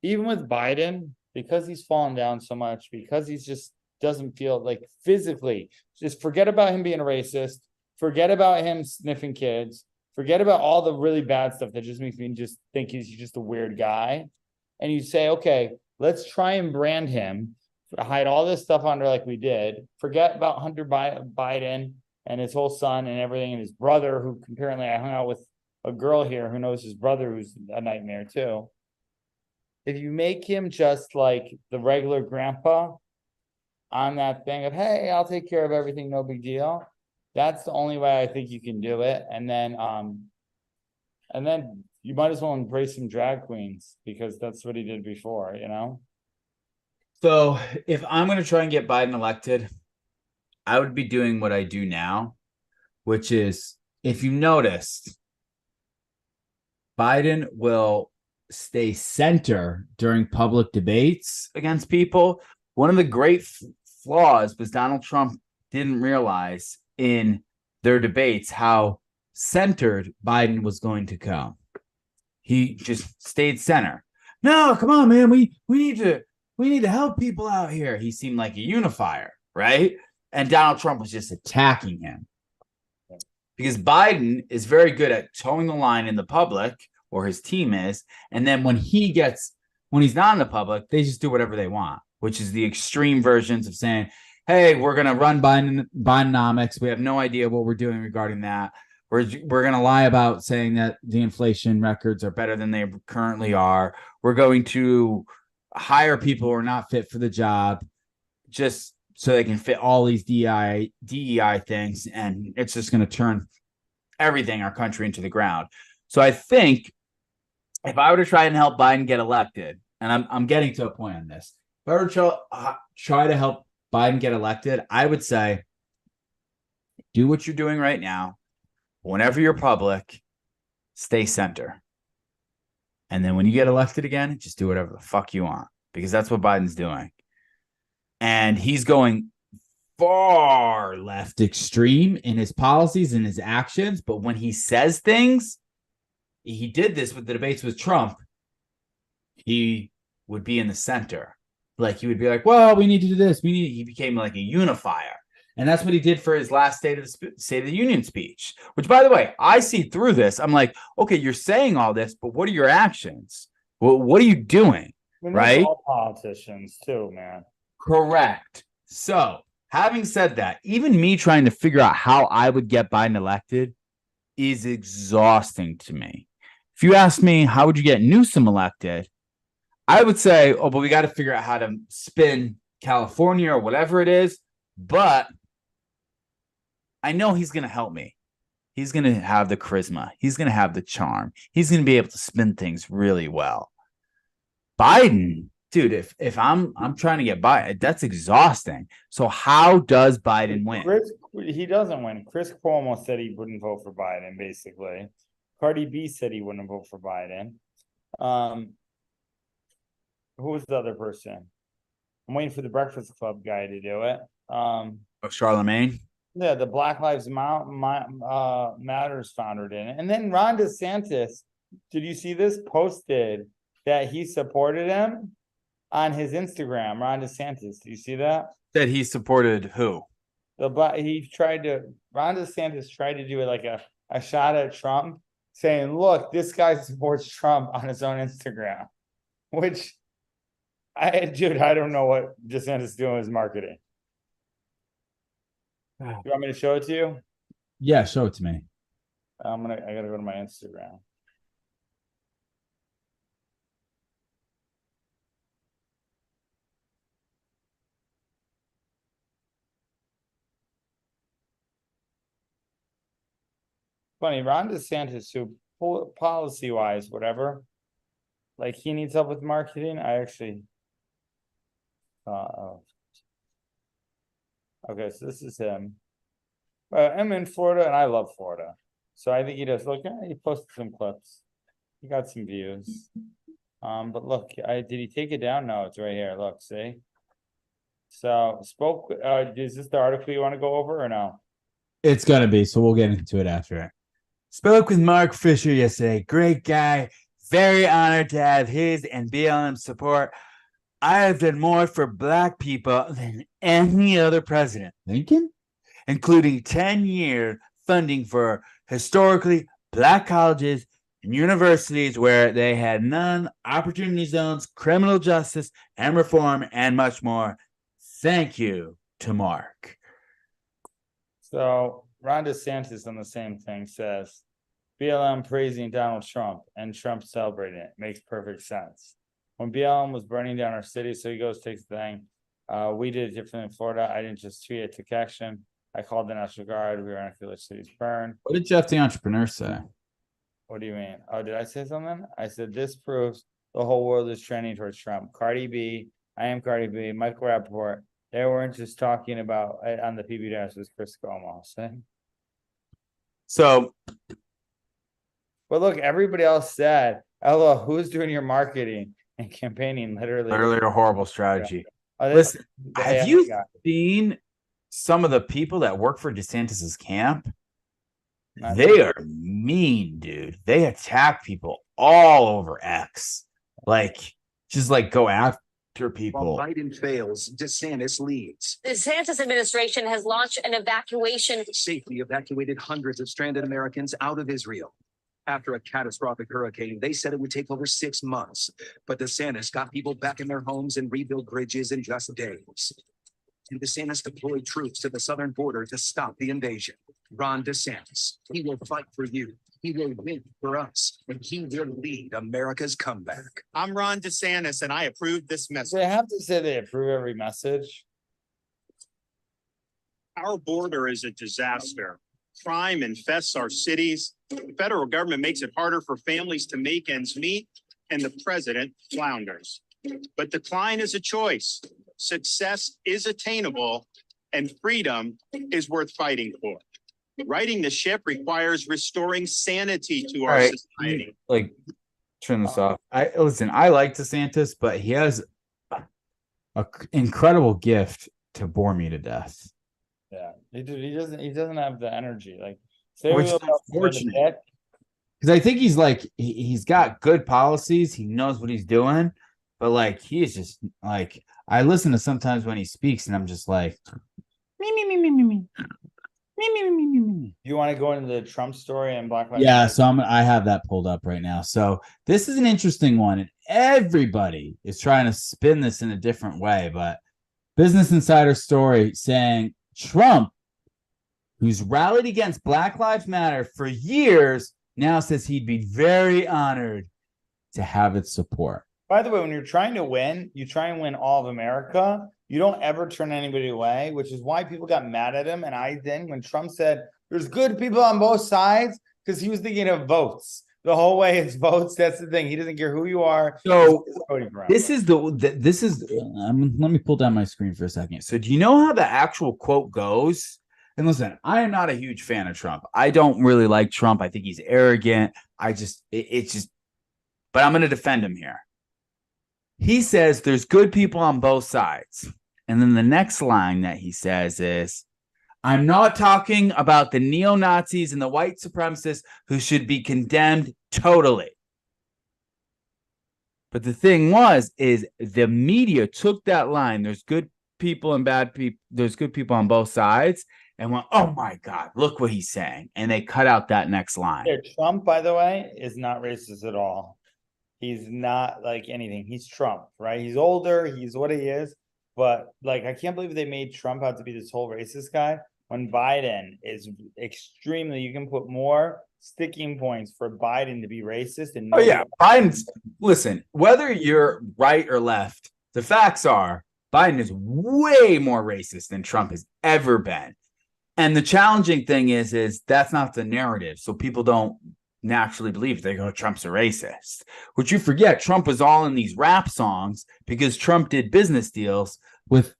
Even with Biden, because he's fallen down so much, because he's just doesn't feel like physically. Just forget about him being a racist. Forget about him sniffing kids. Forget about all the really bad stuff that just makes me just think he's just a weird guy. And you say, okay, let's try and brand him. Hide all this stuff under like we did. Forget about Hunter Biden and his whole son and everything, and his brother, who apparently I hung out with a girl here who knows his brother, who's a nightmare too. If you make him just like the regular grandpa on that thing of, hey, I'll take care of everything, no big deal. That's the only way I think you can do it. And then you might as well embrace some drag queens, because that's what he did before, you know? So if I'm going to try and get Biden elected, I would be doing what I do now, which is, if you noticed, Biden will stay center during public debates against people. One of the great flaws was Donald Trump didn't realize in their debates how centered Biden was going to come. He just stayed center. No, come on, man. We need to help people out here. He seemed like a unifier, right? And Donald Trump was just attacking him. Because Biden is very good at towing the line in the public, or his team is, and then when he's not in the public, they just do whatever they want, which is the extreme versions of saying, hey, we're going to run Bidenomics. We have no idea what we're doing regarding that. We're going to lie about saying that the inflation records are better than they currently are. We're going to hire people who are not fit for the job just so they can fit all these DEI things, and it's just going to turn everything our country into the ground. So I think if I were to try and help Biden get elected, and I'm getting to a point on this, if I were to try to help Biden get elected, I would say, do what you're doing right now. Whenever you're public, stay center. And then when you get elected again, just do whatever the fuck you want, because that's what Biden's doing. And he's going far left extreme in his policies and his actions. But when he says things, he did this with the debates with Trump, he would be in the center. Like, he would be like, well, we need to do this. He became like a unifier. And that's what he did for his last State of the Union speech, which, by the way, I see through this. I'm like, okay, you're saying all this, but what are your actions? Well, what are you doing? Right? All politicians too, man. Correct. So, having said that, even me trying to figure out how I would get Biden elected is exhausting to me. If you ask me, how would you get Newsom elected? I would say, oh, but we got to figure out how to spin California or whatever it is. But I know he's going to help me. He's going to have the charisma. He's going to have the charm. He's going to be able to spin things really well. Biden, dude, if I'm trying to get Biden, that's exhausting. So how does Biden win? He doesn't win. Chris Cuomo said he wouldn't vote for Biden, basically. Cardi B said he wouldn't vote for Biden. Who was the other person? I'm waiting for the Breakfast Club guy to do it. Charlemagne? Yeah, the Black Lives Matters founder did it. And then Ron DeSantis, did you see this? Posted that he supported him on his Instagram. Ron DeSantis, do you see that? That he supported who? Ron DeSantis tried to do it like a shot at Trump, saying, look, this guy supports Trump on his own Instagram. Which, I don't know what DeSantis is doing with his marketing. You want me to show it to you? Yeah, show it to me. I gotta go to my Instagram. Funny, Ron DeSantis, who policy wise, whatever, like he needs help with marketing. I actually, oh, okay, so this is him. I'm in Florida, and I love Florida, so I think he does. Look, he posted some clips. He got some views. But look, did he take it down? No, it's right here. Look, see. So is this the article you want to go over or no? It's gonna be, so we'll get into it after. Spoke with Mark Fisher yesterday. Great guy. Very honored to have his and BLM support. I have done more for Black people than any other president. Lincoln? Including 10-year funding for historically Black colleges and universities where they had none, opportunity zones, criminal justice, and reform, and much more. Thank you to Mark. So Ron DeSantis on the same thing says, BLM praising Donald Trump and Trump celebrating it. Makes perfect sense. When BLM was burning down our city, so he goes, takes the thing. We did it differently in Florida. I didn't just tweet, I took action. I called the National Guard. We were on village cities burn. What did Jeff the Entrepreneur say? What do you mean? Oh, did I say something? I said, this proves the whole world is trending towards Trump. Cardi B, I am Cardi B, Michael Rappaport. They weren't just talking about on the PBS was Chris Cuomo. So, but look, everybody else said, "Hello, who's doing your marketing and campaigning?" Literally a horrible strategy. Oh, Listen, have you seen some of the people that work for DeSantis's camp? They are mean, dude. They attack people all over X. Like, just like go after people. While Biden fails, DeSantis leads. The DeSantis administration has launched an evacuation. Safely evacuated hundreds of stranded Americans out of Israel. After a catastrophic hurricane, they said it would take over 6 months. But DeSantis got people back in their homes and rebuilt bridges in just days. And DeSantis deployed troops to the southern border to stop the invasion. Ron DeSantis, he will fight for you. He will win for us, and he will lead America's comeback. I'm Ron DeSantis, and I approve this message. They have to say they approve every message. Our border is a disaster. Crime infests our cities. The federal government makes it harder for families to make ends meet, and the president flounders. But decline is a choice. Success is attainable, and freedom is worth fighting for. Righting the ship requires restoring sanity to our society. Like, turn this off. I like DeSantis, but he has an incredidible gift to bore me to death. Yeah, he doesn't have the energy. Like, which is unfortunate. Because I think he's got good policies. He knows what he's doing, but like he is just like, I listen to sometimes when he speaks, and I'm just like, me. You want to go into the Trump story and Black Lives Yeah, Matter? so I have that pulled up right now. So this is an interesting one, and everybody is trying to spin this in a different way. But Business Insider story saying Trump, who's rallied against Black Lives Matter for years, now says he'd be very honored to have its support. By the way, when you're trying to win, you try and win all of America. You don't ever turn anybody away, which is why people got mad at him. And when Trump said there's good people on both sides, because he was thinking of votes. The whole way is votes. That's the thing. He doesn't care who you are. So this is let me pull down my screen for a second. So do you know how the actual quote goes? And listen, I am not a huge fan of Trump. I don't really like Trump. I think he's arrogant. But I'm going to defend him here. He says there's good people on both sides. And then the next line that he says is, I'm not talking about the neo-Nazis and the white supremacists who should be condemned totally. But the thing is the media took that line, there's good people and bad people, there's good people on both sides, and went, oh my God, look what he's saying. And they cut out that next line. Yeah, Trump, by the way, is not racist at all. He's not like anything. He's Trump, right? He's older. He's what he is. But like, I can't believe they made Trump out to be this whole racist guy when Biden is extremely, you can put more sticking points for Biden to be racist. And listen, whether you're right or left, the facts are Biden is way more racist than Trump has ever been. And the challenging thing is that's not the narrative. So people don't naturally believe. They go, Trump's a racist. Which you forget, Trump was all in these rap songs because Trump did business deals with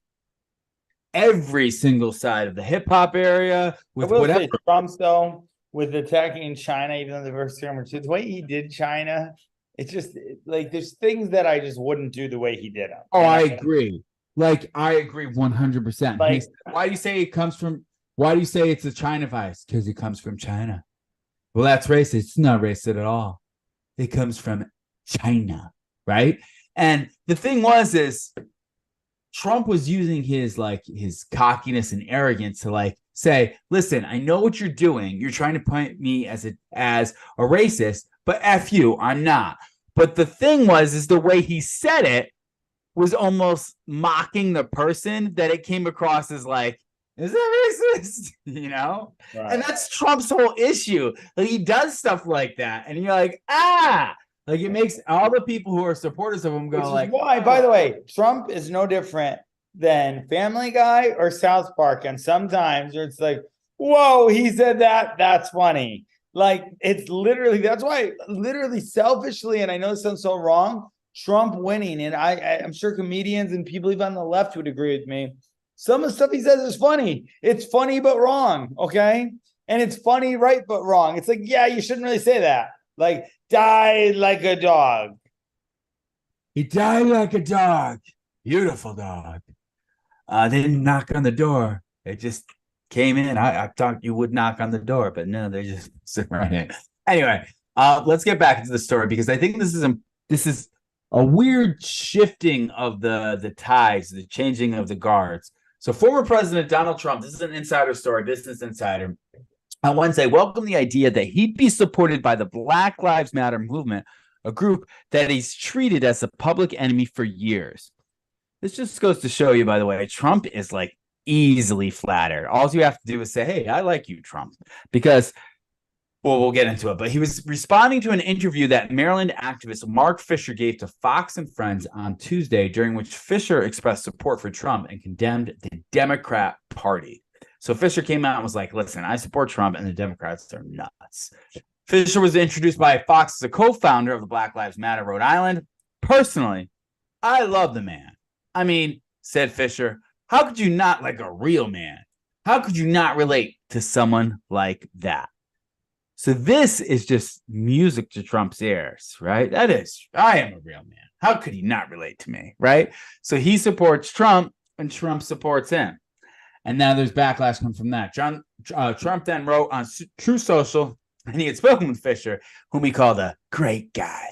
every single side of the hip hop area, with whatever. Trump's though, with attacking China, even though the first term, the way he did China, it's just like there's things that I just wouldn't do the way he did them. Oh, I agree. Like, I agree 100%. Like, why do you say it comes from? Why do you say it's a China virus? Because it comes from China. Well, that's racist. It's not racist at all. It comes from China, right? And the thing is Trump was using his cockiness and arrogance to say, listen, I know what you're doing. You're trying to point me as a racist, but F you, I'm not. But the thing is the way he said it was almost mocking the person, that it came across as like, is that racist? You know? Right. And that's Trump's whole issue. Like, he does stuff like that. And you're like, like, it makes all the people who are supporters of him go like, why, by the way, Trump is no different than Family Guy or South Park. And sometimes it's like, whoa, he said that. That's funny. Like, it's literally, that's why literally selfishly, and I know this sounds so wrong, Trump winning, and I'm sure comedians and people even on the left would agree with me. Some of the stuff he says is funny. It's funny but wrong, okay? And it's funny right but wrong. It's like, yeah, you shouldn't really say that. Like, died like a dog. He died like a dog. Beautiful dog. They didn't knock on the door. They just came in. I thought you would knock on the door, but no, they just sit right in. Anyway, let's get back into the story, because I think this is a weird shifting of the tides, the changing of the guards. So former President Donald Trump, this is an insider story, Business Insider, on Wednesday welcomed the idea that he'd be supported by the Black Lives Matter movement, a group that he's treated as a public enemy for years. This just goes to show you, by the way, Trump is like easily flattered. All you have to do is say, hey, I like you, Trump, because, well, we'll get into it. But he was responding to an interview that Maryland activist Mark Fisher gave to Fox and Friends on Tuesday, during which Fisher expressed support for Trump and condemned the Democrat Party. So Fisher came out and was like, listen, I support Trump and the Democrats are nuts. Fisher was introduced by Fox as a co-founder of the Black Lives Matter Rhode Island. Personally, I love the man. I mean, said Fisher, how could you not like a real man? How could you not relate to someone like that? So this is just music to Trump's ears, right? That is, I am a real man. How could he not relate to me, right? So he supports Trump and Trump supports him. And now there's backlash coming from that. Trump then wrote on True Social, and he had spoken with Fisher, whom he called a great guy.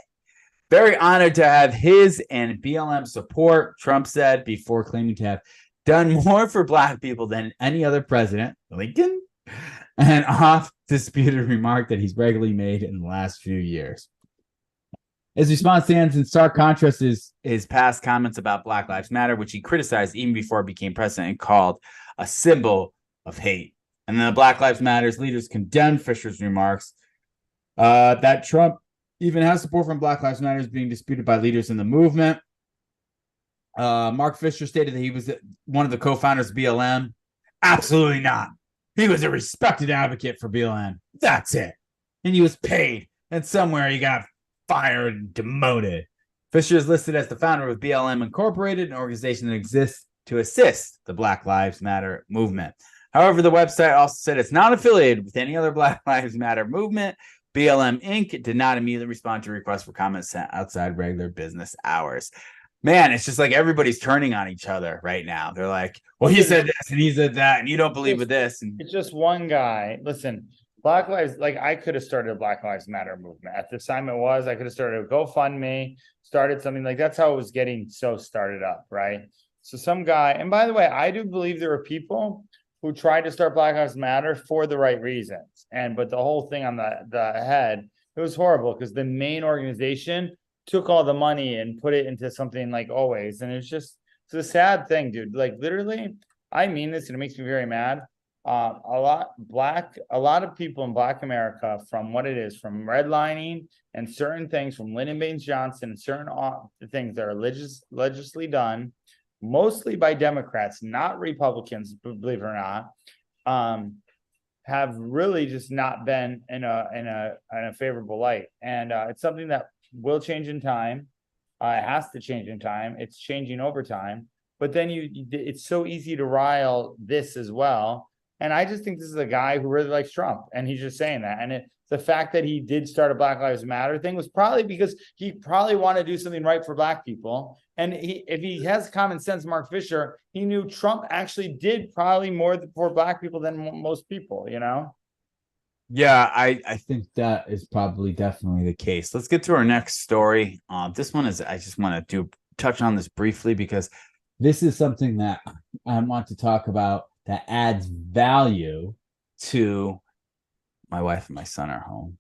Very honored to have his and BLM support, Trump said, before claiming to have done more for Black people than any other president, Lincoln, an oft-disputed remark that he's regularly made in the last few years. His response stands in stark contrast to his past comments about Black Lives Matter, which he criticized even before he became president and called a symbol of hate. And then the Black Lives Matter's leaders condemned Fisher's remarks that Trump even has support from Black Lives Matter is being disputed by leaders in the movement. Mark Fisher stated that he was one of the co-founders of BLM. Absolutely not. He was a respected advocate for BLM. That's it. And he was paid. And somewhere he got fired and demoted. Fisher is listed as the founder of BLM Incorporated, an organization that exists to assist the Black Lives Matter movement. However, the website also said it's not affiliated with any other Black Lives Matter movement. BLM Inc. did not immediately respond to requests for comments sent outside regular business hours. Man, it's just like everybody's turning on each other right now. They're like, well, he said this and he said that, and you don't believe with this. And it's just one guy. Listen, Black Lives, like, I could have started a Black Lives Matter movement. At the time I could have started a GoFundMe, started something like that's how it was getting so started up, right? So some guy, and by the way, I do believe there are people who tried to start Black Lives Matter for the right reasons. But the whole thing on the head, it was horrible because the main organization took all the money and put it into something like Always. And it's a sad thing, dude. Like, literally, I mean this, and it makes me very mad. A lot of people in Black America, from what it is, from redlining and certain things, from Lyndon Baines Johnson and certain things that are legislatively done, mostly by Democrats, not Republicans, believe it or not, have really just not been in a favorable light. And it's something that will change in time. It has to change in time. It's changing over time. But then it's so easy to rile this as well. And I just think this is a guy who really likes Trump, and he's just saying that. And the fact that he did start a Black Lives Matter thing was probably because he probably wanted to do something right for Black people. And if he has common sense, Mark Fisher, he knew Trump actually did probably more for Black people than most people, you know? Yeah, I think that is probably definitely the case. Let's get to our next story. This one is, I just want to touch on this briefly because this is something that I want to talk about that adds value to my wife and my son are home.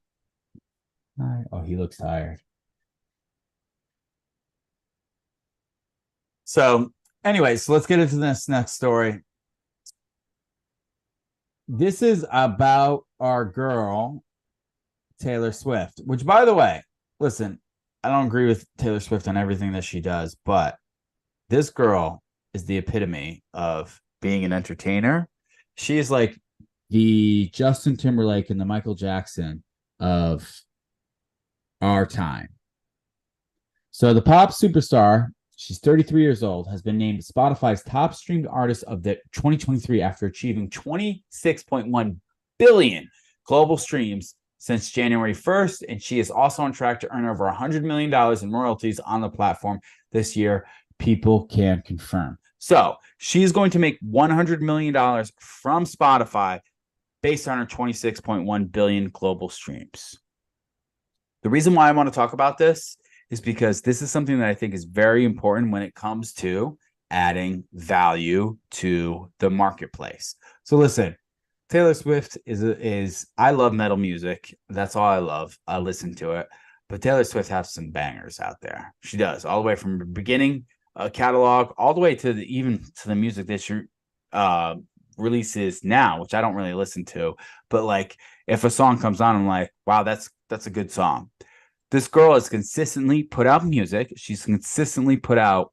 Oh, he looks tired. So anyways, let's get into this next story. This is about our girl, Taylor Swift, which, by the way, listen, I don't agree with Taylor Swift on everything that she does, but this girl is the epitome of being an entertainer. She is like the Justin Timberlake and the Michael Jackson of our time. So the pop superstar, she's 33 years old, has been named Spotify's top streamed artist of the 2023 after achieving 26.1 billion global streams since January 1st. And she is also on track to earn over $100 million in royalties on the platform this year. People can confirm. So she's going to make $100 million from Spotify based on her 26.1 billion global streams. The reason why I want to talk about this is because this is something that I think is very important when it comes to adding value to the marketplace. So listen, Taylor Swift is I love metal music. That's all I love. I listen to it. But Taylor Swift has some bangers out there. She does, all the way from the beginning catalog all the way to even to the music that she releases now, which I don't really listen to. But like if a song comes on, I'm like, wow, that's a good song. This girl has consistently put out music. She's consistently put out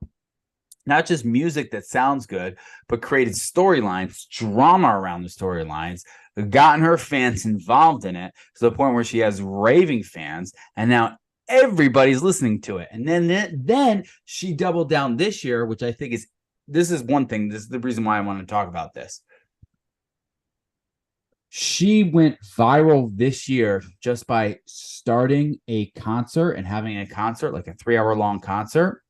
not just music that sounds good, but created storylines, drama around the storylines, gotten her fans involved in it to the point where she has raving fans, and now everybody's listening to it. And then she doubled down this year, which I think this is one thing. This is the reason why I want to talk about this. She went viral this year just by starting a concert and having a concert, like a 3-hour-long concert.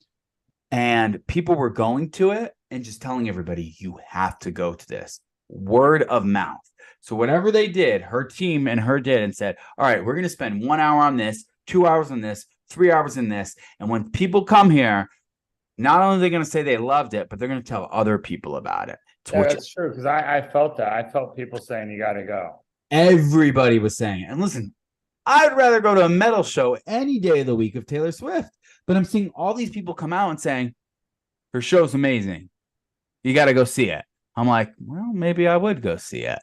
And people were going to it and just telling everybody, you have to go to this. Word of mouth. So whatever they did, her team and her did and said, all right, we're going to spend 1 hour on this, 2 hours on this, 3 hours in this. And when people come here, not only are they going to say they loved it, but they're going to tell other people about it. Yeah, that's true, because I felt that. I felt people saying you got to go. Everybody was saying it. And listen, I'd rather go to a metal show any day of the week of Taylor Swift. But I'm seeing all these people come out and saying, her show's amazing. You got to go see it. I'm like, well, maybe I would go see it.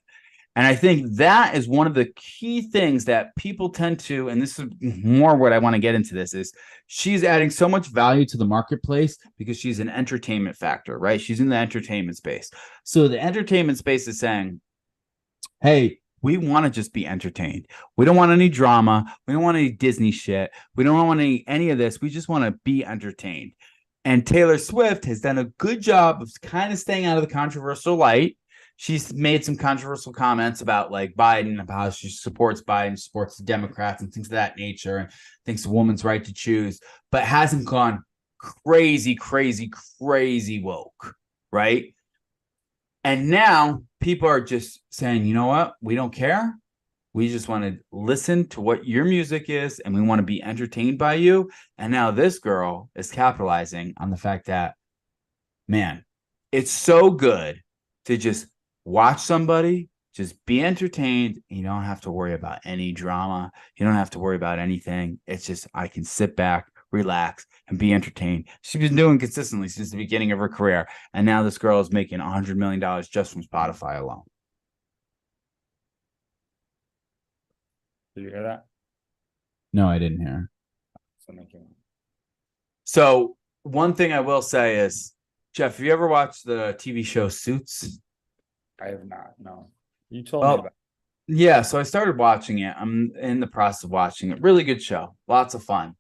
And I think that is one of the key things that people tend to, and this is more what I want to get into this, is she's adding so much value to the marketplace because she's an entertainment factor, right? She's in the entertainment space. So the entertainment space is saying, hey, we want to just be entertained. We don't want any drama. We don't want any Disney shit. We don't want any of this. We just want to be entertained. And Taylor Swift has done a good job of kind of staying out of the controversial light. She's made some controversial comments about like Biden, about how she supports Biden, supports the Democrats and things of that nature, and thinks a woman's right to choose, but hasn't gone crazy woke, right? And now people are just saying, you know what? We don't care. We just want to listen to what your music is, and we want to be entertained by you. And now this girl is capitalizing on the fact that, man, it's so good to just watch somebody, just be entertained. And you don't have to worry about any drama. You don't have to worry about anything. It's just, I can sit back, relax, and be entertained. She's been doing consistently since the beginning of her career. And now this girl is making $100 million just from Spotify alone. Did you hear that? No, I didn't hear. So one thing I will say is, Jeff, have you ever watched the TV show Suits? I have not, no. You told me Well, about yeah, so I started watching it. I'm in the process of watching it. Really good show. Lots of fun.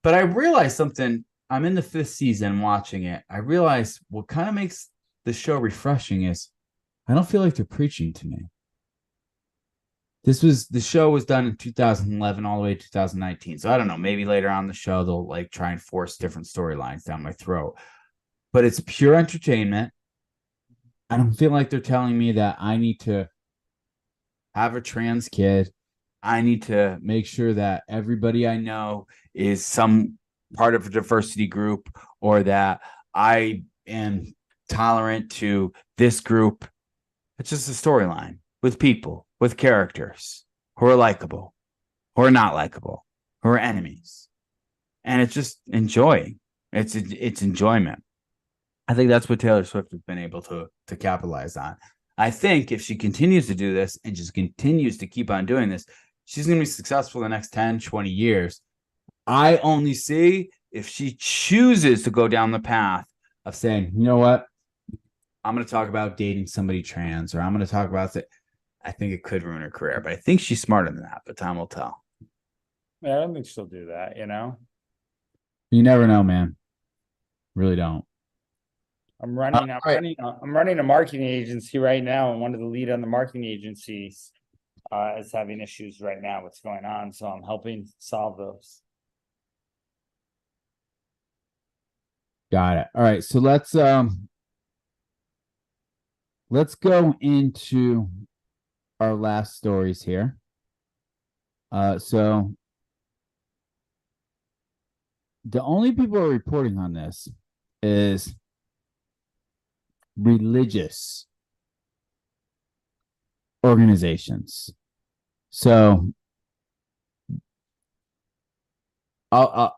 But I realized something. I'm in the 5th season watching it. I realized what kind of makes the show refreshing is I don't feel like they're preaching to me. The show was done in 2011 all the way to 2019. So I don't know, maybe later on the show they'll like try and force different storylines down my throat. But it's pure entertainment. I don't feel like they're telling me that I need to have a trans kid. I need to make sure that everybody I know is some part of a diversity group, or that I am tolerant to this group. It's just a storyline with people, with characters who are likable, who are not likable, who are enemies. And it's just enjoying. It's enjoyment. I think that's what Taylor Swift has been able to capitalize on. I think if she continues to do this and just continues to keep on doing this, she's going to be successful the next 10, 20 years. I only see if she chooses to go down the path of saying, you know what, I'm going to talk about dating somebody trans, or I'm going to talk about it. I think it could ruin her career, but I think she's smarter than that, but time will tell. Yeah, I don't think she'll do that, you know? You never know, man. Really don't. I'm running a marketing agency right now, and one of the lead on the marketing agencies is having issues right now. What's going on? So I'm helping solve those. Got it. All right, so let's go into our last stories here. So the only people who are reporting on this is religious organizations. So so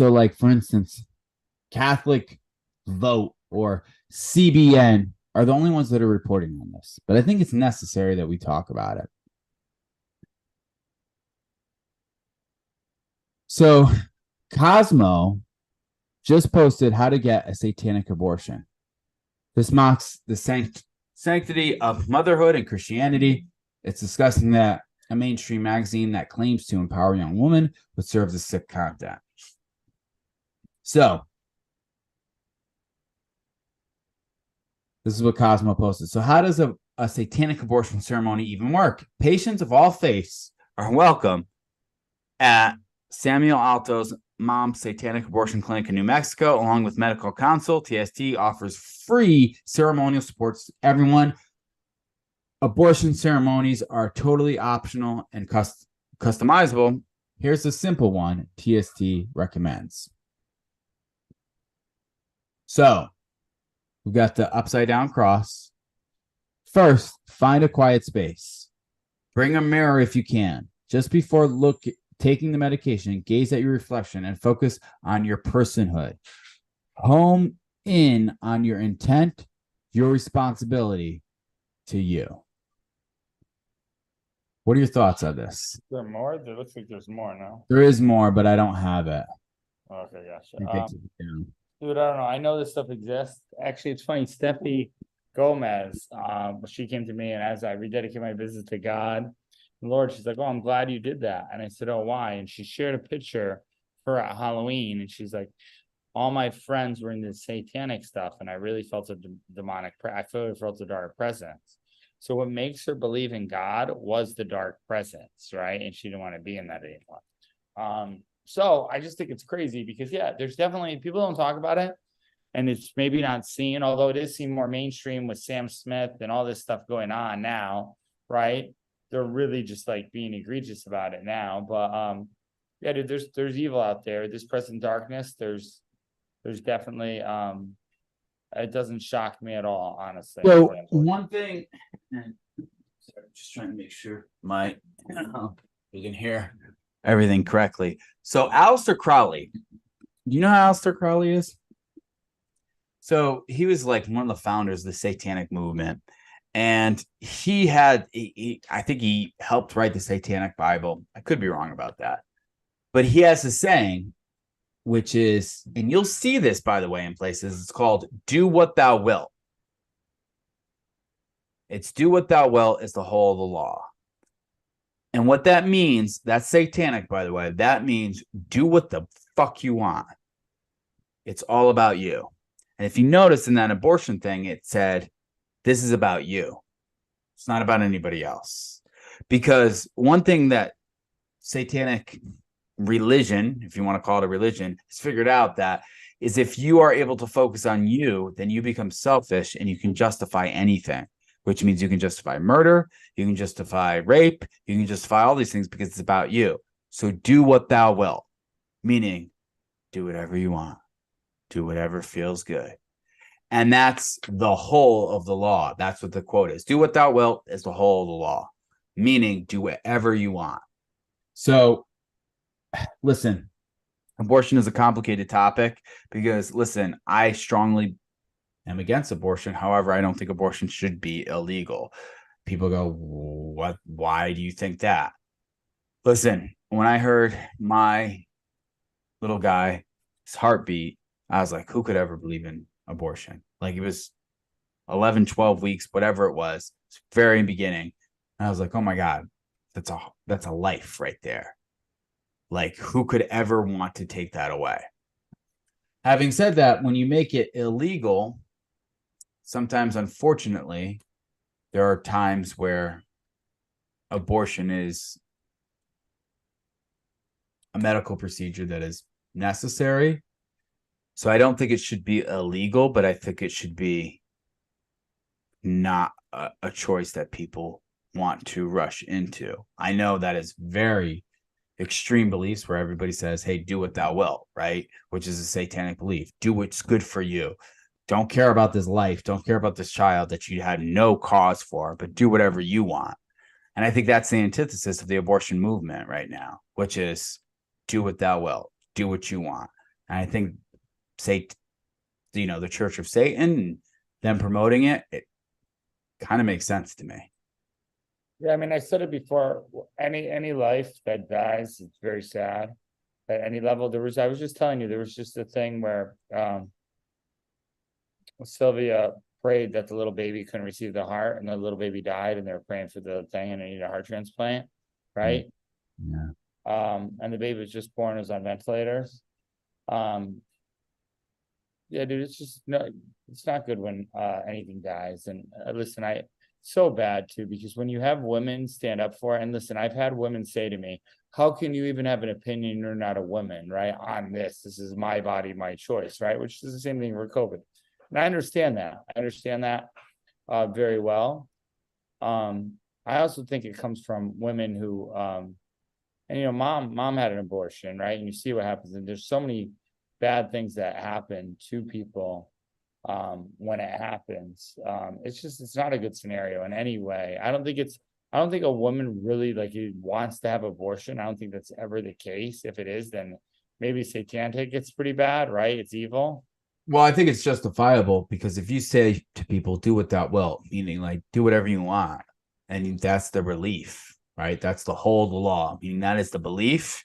like for instance, Catholic Vote or CBN are the only ones that are reporting on this. But I think it's necessary that we talk about it. So Cosmo just posted how to get a satanic abortion. This mocks the sanctity of motherhood and Christianity. It's discussing that a mainstream magazine that claims to empower young women would serve as sick content. So this is what Cosmo posted. So how does a satanic abortion ceremony even work? Patients of all faiths are welcome at Samuel Alto's Mom's Satanic Abortion Clinic in New Mexico, along with medical counsel. TST offers free ceremonial supports to everyone. Abortion ceremonies are totally optional and customizable. Here's a simple one TST recommends. So we've got the upside down cross. First, find a quiet space. Bring a mirror if you can. Just before taking the medication, gaze at your reflection and focus on your personhood. Home in on your intent, your responsibility to you. What are your thoughts on this? Is there more? There looks like there's more now. There is more, but I don't have it. Okay, gotcha. Dude, I don't know. I know this stuff exists. Actually, it's funny. Steffi Gomez, she came to me, and as I rededicate my business to God, Lord, she's like, "Oh, I'm glad you did that." And I said, "Oh, why?" And she shared a picture for at Halloween, and she's like, "All my friends were in this satanic stuff, and I really felt a demonic. I felt a dark presence." So what makes her believe in God was the dark presence, right? And she didn't want to be in that anymore. So I just think it's crazy because there's definitely people don't talk about it, and it's maybe not seen, although it is seen more mainstream with Sam Smith and all this stuff going on now, right? They're really just like being egregious about it now. But dude, there's evil out there. This present darkness, there's definitely it doesn't shock me at all, honestly. So one thing, sorry, just trying to make sure you can hear everything correctly. So Aleister Crowley, do you know how Aleister Crowley is? So he was like one of the founders of the Satanic movement. And I think he helped write the Satanic Bible. I could be wrong about that. But he has a saying, which is, and you'll see this, by the way, in places, it's called, "Do what thou wilt." It's do what thou wilt is the whole of the law. And what that means, that's satanic, by the way. That means do what the fuck you want. It's all about you. And if you notice in that abortion thing, it said, this is about you. It's not about anybody else. Because one thing that satanic religion, if you want to call it a religion, has figured out that is if you are able to focus on you, then you become selfish and you can justify anything, which means you can justify murder, you can justify rape, you can justify all these things because it's about you. So do what thou wilt, meaning do whatever you want, do whatever feels good. And that's the whole of the law. That's what the quote is. Do what thou wilt is the whole of the law, meaning do whatever you want. So listen, abortion is a complicated topic because, listen, I strongly am against abortion. However, I don't think abortion should be illegal. People go, what? Why do you think that? Listen, when I heard my little guy's heartbeat, I was like, who could ever believe in abortion? Like, it was 11, 12 weeks, whatever it was, very beginning. And I was like, oh my God, that's a life right there. Like, who could ever want to take that away? Having said that, when you make it illegal, sometimes, unfortunately, there are times where abortion is a medical procedure that is necessary. So I don't think it should be illegal, but I think it should be not a choice that people want to rush into. I know that is very extreme beliefs where everybody says, hey, do what thou wilt, right? Which is a satanic belief. Do what's good for you. Don't care about this life. Don't care about this child that you had no cause for, but do whatever you want. And I think that's the antithesis of the abortion movement right now, which is do what thou wilt, do what you want. And I think, the Church of Satan and them promoting it kind of makes sense to me. Yeah, I mean, I said it before, any life that dies, it's very sad at any level. I was just telling you, there was just a thing where Sylvia prayed that the little baby couldn't receive the heart, and the little baby died, and they were praying for the thing, and they needed a heart transplant, right? Yeah. And the baby was just born, was on ventilators. Yeah, dude, it's not good when anything dies. And listen, so bad too, because when you have women stand up for it, and listen, I've had women say to me, how can you even have an opinion? You're not a woman, right? On this is my body, my choice, right? Which is the same thing for COVID. And I understand that very well. I also think it comes from women who, mom had an abortion, right? And you see what happens. And there's so many bad things that happen to people when it happens. It's not a good scenario in any way. I don't think a woman really wants to have abortion. I don't think that's ever the case. If it is, then maybe satanic, it's pretty bad, right? It's evil. Well, I think it's justifiable because if you say to people, do what thou wilt, meaning do whatever you want, and that's the relief, right? That's the whole of the law, meaning that is the belief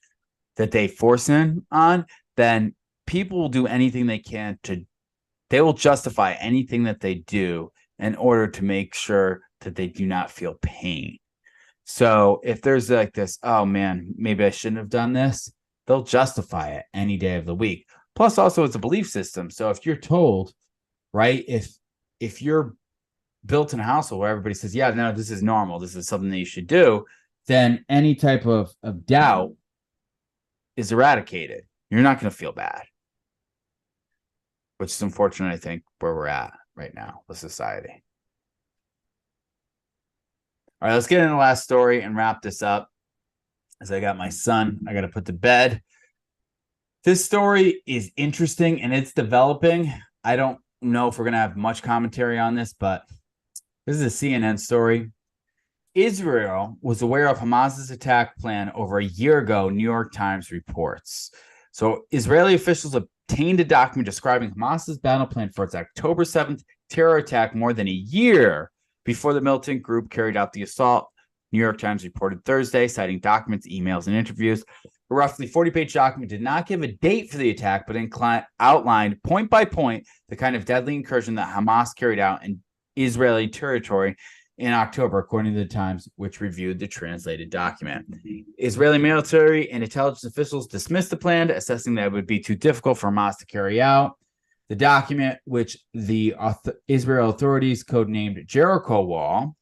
that they force in on, then people will do anything they can they will justify anything that they do in order to make sure that they do not feel pain. So if there's this, oh man, maybe I shouldn't have done this, they'll justify it any day of the week. Plus, also, it's a belief system. So if you're told, right, if you're built in a household where everybody says, yeah, no, this is normal, this is something that you should do, then any type of doubt is eradicated. You're not going to feel bad. Which is unfortunate, I think, where we're at right now with society. All right, let's get into the last story and wrap this up. As I got my son, I got to put to bed. This story is interesting and it's developing. I don't know if we're going to have much commentary on this, but this is a CNN story. Israel was aware of Hamas's attack plan over a year ago, New York Times reports. So Israeli officials obtained a document describing Hamas's battle plan for its October 7th terror attack more than a year before the militant group carried out the assault. New York Times reported Thursday, citing documents, emails, and interviews. A roughly 40-page document did not give a date for the attack, but outlined point by point the kind of deadly incursion that Hamas carried out in Israeli territory in October, according to the Times, which reviewed the translated document. Israeli military and intelligence officials dismissed the plan, assessing that it would be too difficult for Hamas to carry out. The document, which the Israel authorities codenamed Jericho Wall,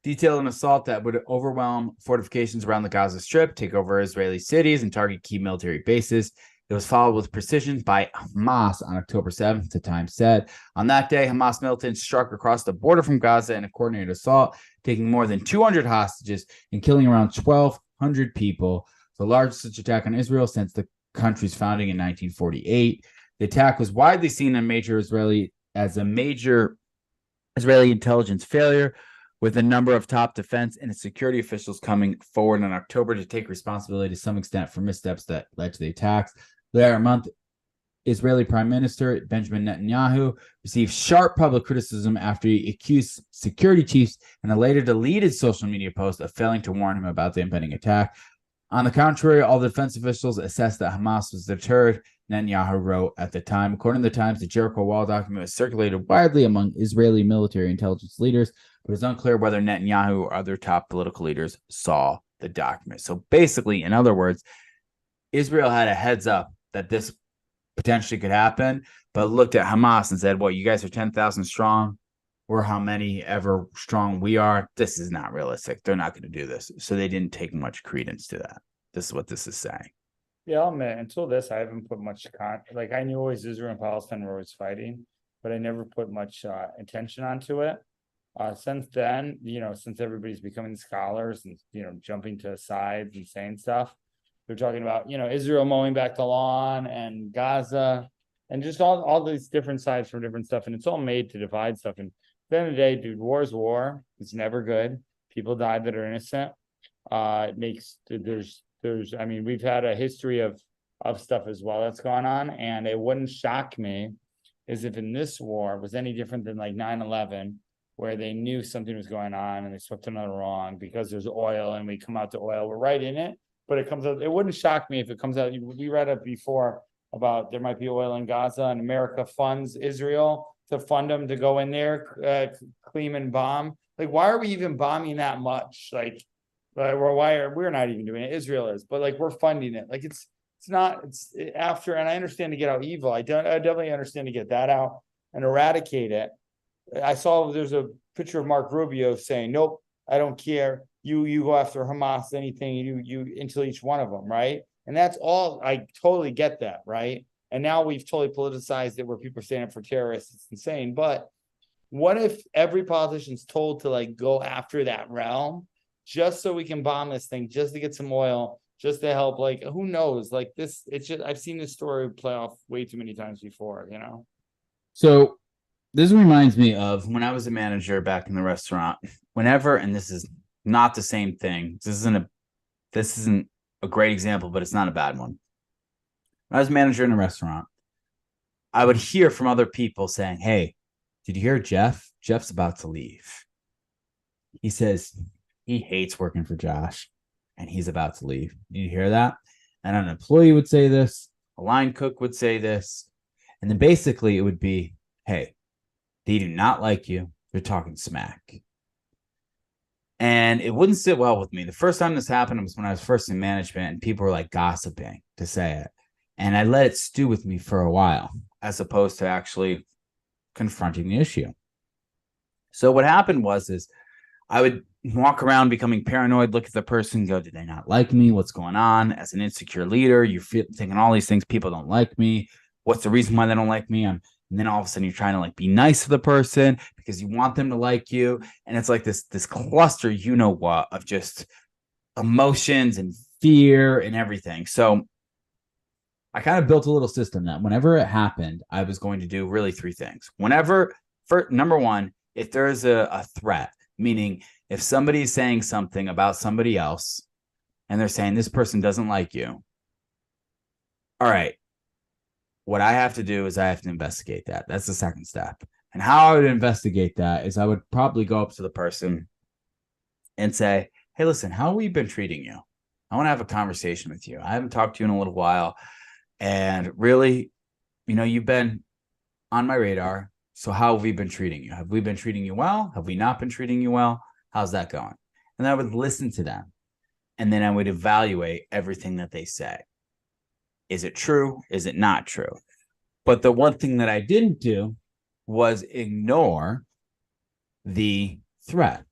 detailed an assault that would overwhelm fortifications around the Gaza Strip, take over Israeli cities, and target key military bases. It was followed with precision by Hamas on October 7th, the Times said. On that day, Hamas militants struck across the border from Gaza in a coordinated assault, taking more than 200 hostages and killing around 1,200 people, the largest such attack on Israel since the country's founding in 1948. The attack was widely seen as a major Israeli intelligence failure, with a number of top defense and security officials coming forward in October to take responsibility to some extent for missteps that led to the attacks. Later month, Israeli Prime Minister Benjamin Netanyahu received sharp public criticism after he accused security chiefs in a later deleted social media post of failing to warn him about the impending attack. On the contrary, all the defense officials assessed that Hamas was deterred, Netanyahu wrote at the time. According to the Times, the Jericho Wall document was circulated widely among Israeli military intelligence leaders, but it's unclear whether Netanyahu or other top political leaders saw the document. So basically, in other words, Israel had a heads up that this potentially could happen, but looked at Hamas and said, well, you guys are 10,000 strong. We're how many ever strong we are. This is not realistic. They're not going to do this. So they didn't take much credence to that. This is what this is saying. Yeah, I'll admit, until this, I haven't put much like I knew always Israel and Palestine were always fighting, but I never put much attention onto it. Since then, since everybody's becoming scholars and, jumping to sides and saying stuff, they're talking about, Israel mowing back the lawn and Gaza and just all these different sides from different stuff. And it's all made to divide stuff. And at the end of the day, dude, war is war. It's never good. People die that are innocent. We've had a history of stuff as well that's gone on. And it wouldn't shock me is if in this war was any different than like 9/11, where they knew something was going on and they swept another wrong because there's oil and we come out to oil. We're right in it. But it comes out, it wouldn't shock me if it comes out. We read it before about there might be oil in Gaza and America funds Israel to fund them to go in there, clean and bomb. Like, why are we even bombing that much? We're not even doing it. Israel is, but like we're funding it. Like it's after, and I understand to get out evil. I definitely understand to get that out and eradicate it. I saw there's a picture of Mark Rubio saying, nope, I don't care. You go after Hamas, anything you until each one of them, right? And that's all. I totally get that, right? And now we've totally politicized it where people are standing up for terrorists. It's insane. But what if every politician's told to like go after that realm just so we can bomb this thing, just to get some oil, just to help? Like, who knows? Like this, it's just I've seen this story play off way too many times before, So this reminds me of when I was a manager back in the restaurant. Whenever, and this is not the same thing. This isn't a great example, but it's not a bad one. When I was a manager in a restaurant, I would hear from other people saying, hey, did you hear Jeff? Jeff's about to leave. He says he hates working for Josh and he's about to leave. Did you hear that? And an employee would say this, a line cook would say this. And then basically it would be, hey, they do not like you. They're talking smack. And it wouldn't sit well with me. The first time this happened was when I was first in management and people were like gossiping, to say it. And I let it stew with me for a while, as opposed to actually confronting the issue. So what happened is I would walk around becoming paranoid, look at the person, go, do they not like me? What's going on? As an insecure leader, you're thinking all these things. People don't like me. What's the reason why they don't like me? And then all of a sudden you're trying to like be nice to the person because you want them to like you. And it's like this cluster, what, of just emotions and fear and everything. So I kind of built a little system that whenever it happened, I was going to do really three things. Number one, if there's a threat, meaning if somebody's saying something about somebody else and they're saying this person doesn't like you, all right, what I have to do is I have to investigate that. That's the second step. And how I would investigate that is I would probably go up to the person and say, hey, listen, how have we been treating you? I want to have a conversation with you. I haven't talked to you in a little while. And really, you've been on my radar. So how have we been treating you? Have we been treating you well? Have we not been treating you well? How's that going? And I would listen to them. And then I would evaluate everything that they say. Is it true? Is it not true? But the one thing that I didn't do was ignore the threat.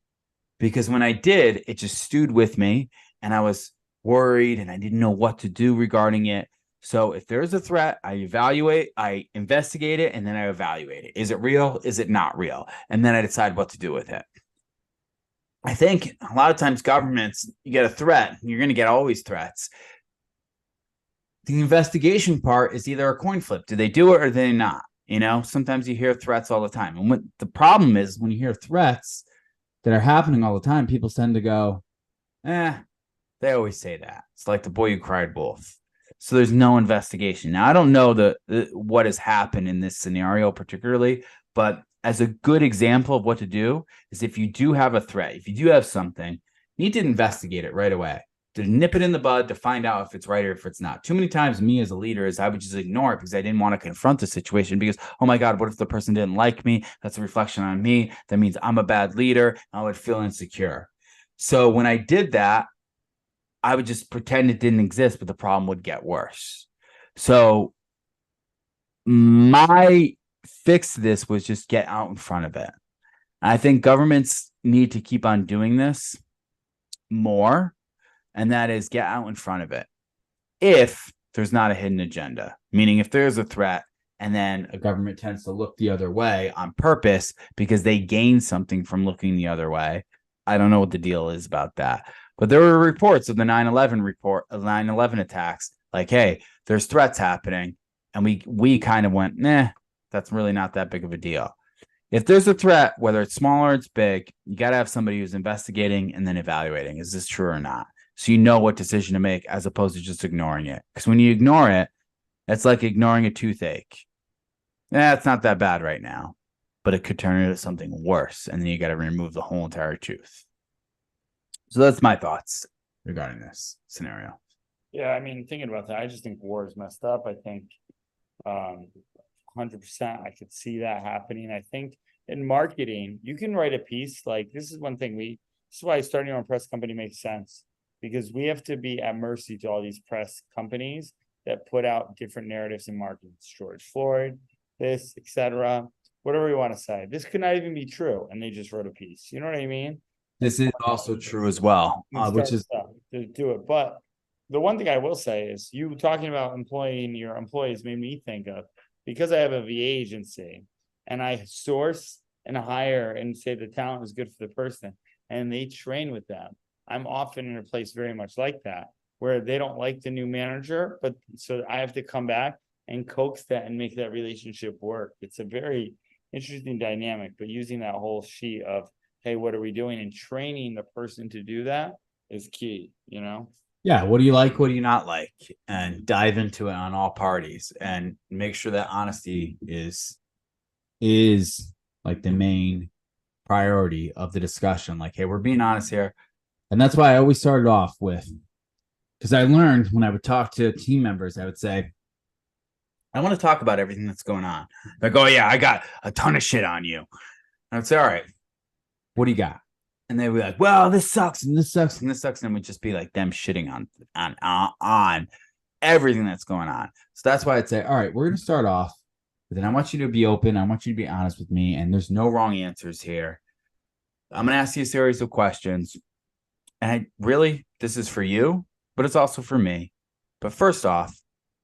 Because when I did, it just stewed with me and I was worried and I didn't know what to do regarding it. So if there's a threat, I evaluate, I investigate it, and then I evaluate it. Is it real? Is it not real? And then I decide what to do with it. I think a lot of times governments, you get a threat, you're going to get always threats. The investigation part is either a coin flip. Do they do it or do they not? You know, sometimes you hear threats all the time. And what the problem is when you hear threats that are happening all the time, people tend to go, they always say that. It's like the boy who cried wolf. So there's no investigation. Now, I don't know what has happened in this scenario particularly, but as a good example of what to do is if you do have a threat, if you do have something, you need to investigate it right away, to nip it in the bud, to find out if it's right or if it's not. Too many times me as a leader is I would just ignore it because I didn't want to confront the situation because, oh my God, what if the person didn't like me? That's a reflection on me. That means I'm a bad leader. I would feel insecure. So when I did that, I would just pretend it didn't exist, but the problem would get worse. So my fix to this was just get out in front of it. I think governments need to keep on doing this more, and that is get out in front of it. If there's not a hidden agenda, meaning if there's a threat and then a government tends to look the other way on purpose because they gain something from looking the other way. I don't know what the deal is about that. But there were reports of the 9/11 attacks, like, hey, there's threats happening. And we kind of went, that's really not that big of a deal. If there's a threat, whether it's small or it's big, you got to have somebody who's investigating and then evaluating. Is this true or not? So you know what decision to make as opposed to just ignoring it. Because when you ignore it, it's like ignoring a toothache. It's not that bad right now, but it could turn into something worse. And then you got to remove the whole entire tooth. So that's my thoughts regarding this scenario. Yeah, I mean, thinking about that, I just think war is messed up. I think 100% I could see that happening. I think in marketing, you can write a piece like this is one thing this is why starting your own press company makes sense, because we have to be at mercy to all these press companies that put out different narratives in marketing. George Floyd, this, etc. Whatever you want to say. This could not even be true, and they just wrote a piece. You know what I mean? This is also true as well, which is to do it. But the one thing I will say is you talking about employing your employees made me think of, because I have a VA agency and I source and hire and say the talent is good for the person and they train with them. I'm often in a place very much like that, where they don't like the new manager, but so I have to come back and coax that and make that relationship work. It's a very interesting dynamic, but using that whole sheet of, hey, what are we doing? And training the person to do that is key, you know? Yeah. What do you like? What do you not like? And dive into it on all parties and make sure that honesty is like the main priority of the discussion. Like, hey, we're being honest here. And that's why I always started off with, because I learned when I would talk to team members, I would say, I want to talk about everything that's going on. They go, oh, yeah, I got a ton of shit on you. And I'd say, all right, what do you got? And they would be like, well, this sucks and this sucks and this sucks. And it would just be like them shitting on everything that's going on. So that's why I'd say, all right, we're going to start off. But then I want you to be open. I want you to be honest with me. And there's no wrong answers here. I'm going to ask you a series of questions. And this is for you, but it's also for me. But first off,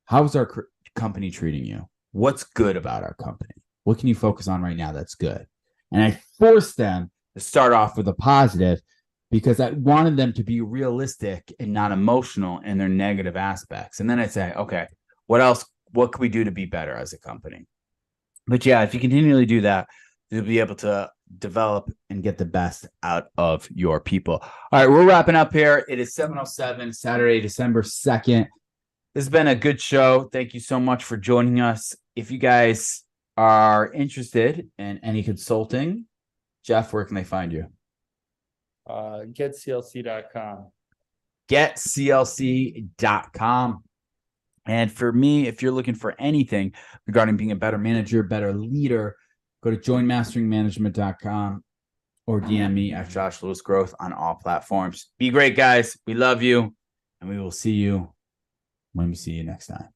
how's our company treating you? What's good about our company? What can you focus on right now that's good? And I forced them to start off with a positive because I wanted them to be realistic and not emotional in their negative aspects. And then I'd say, okay, what else? What can we do to be better as a company? But yeah, if you continually do that, you'll be able to develop and get the best out of your people. All right, we're wrapping up here. It is 7:07, Saturday, December 2nd. This has been a good show. Thank you so much for joining us. If you guys are interested in any consulting, Jeff, where can they find you? GetCLC.com. GetCLC.com. And for me, if you're looking for anything regarding being a better manager, better leader, Go to joinmasteringmanagement.com or DM me at Josh Lewis Growth on all platforms. Be great, guys. We love you, and we will see you when we see you next time.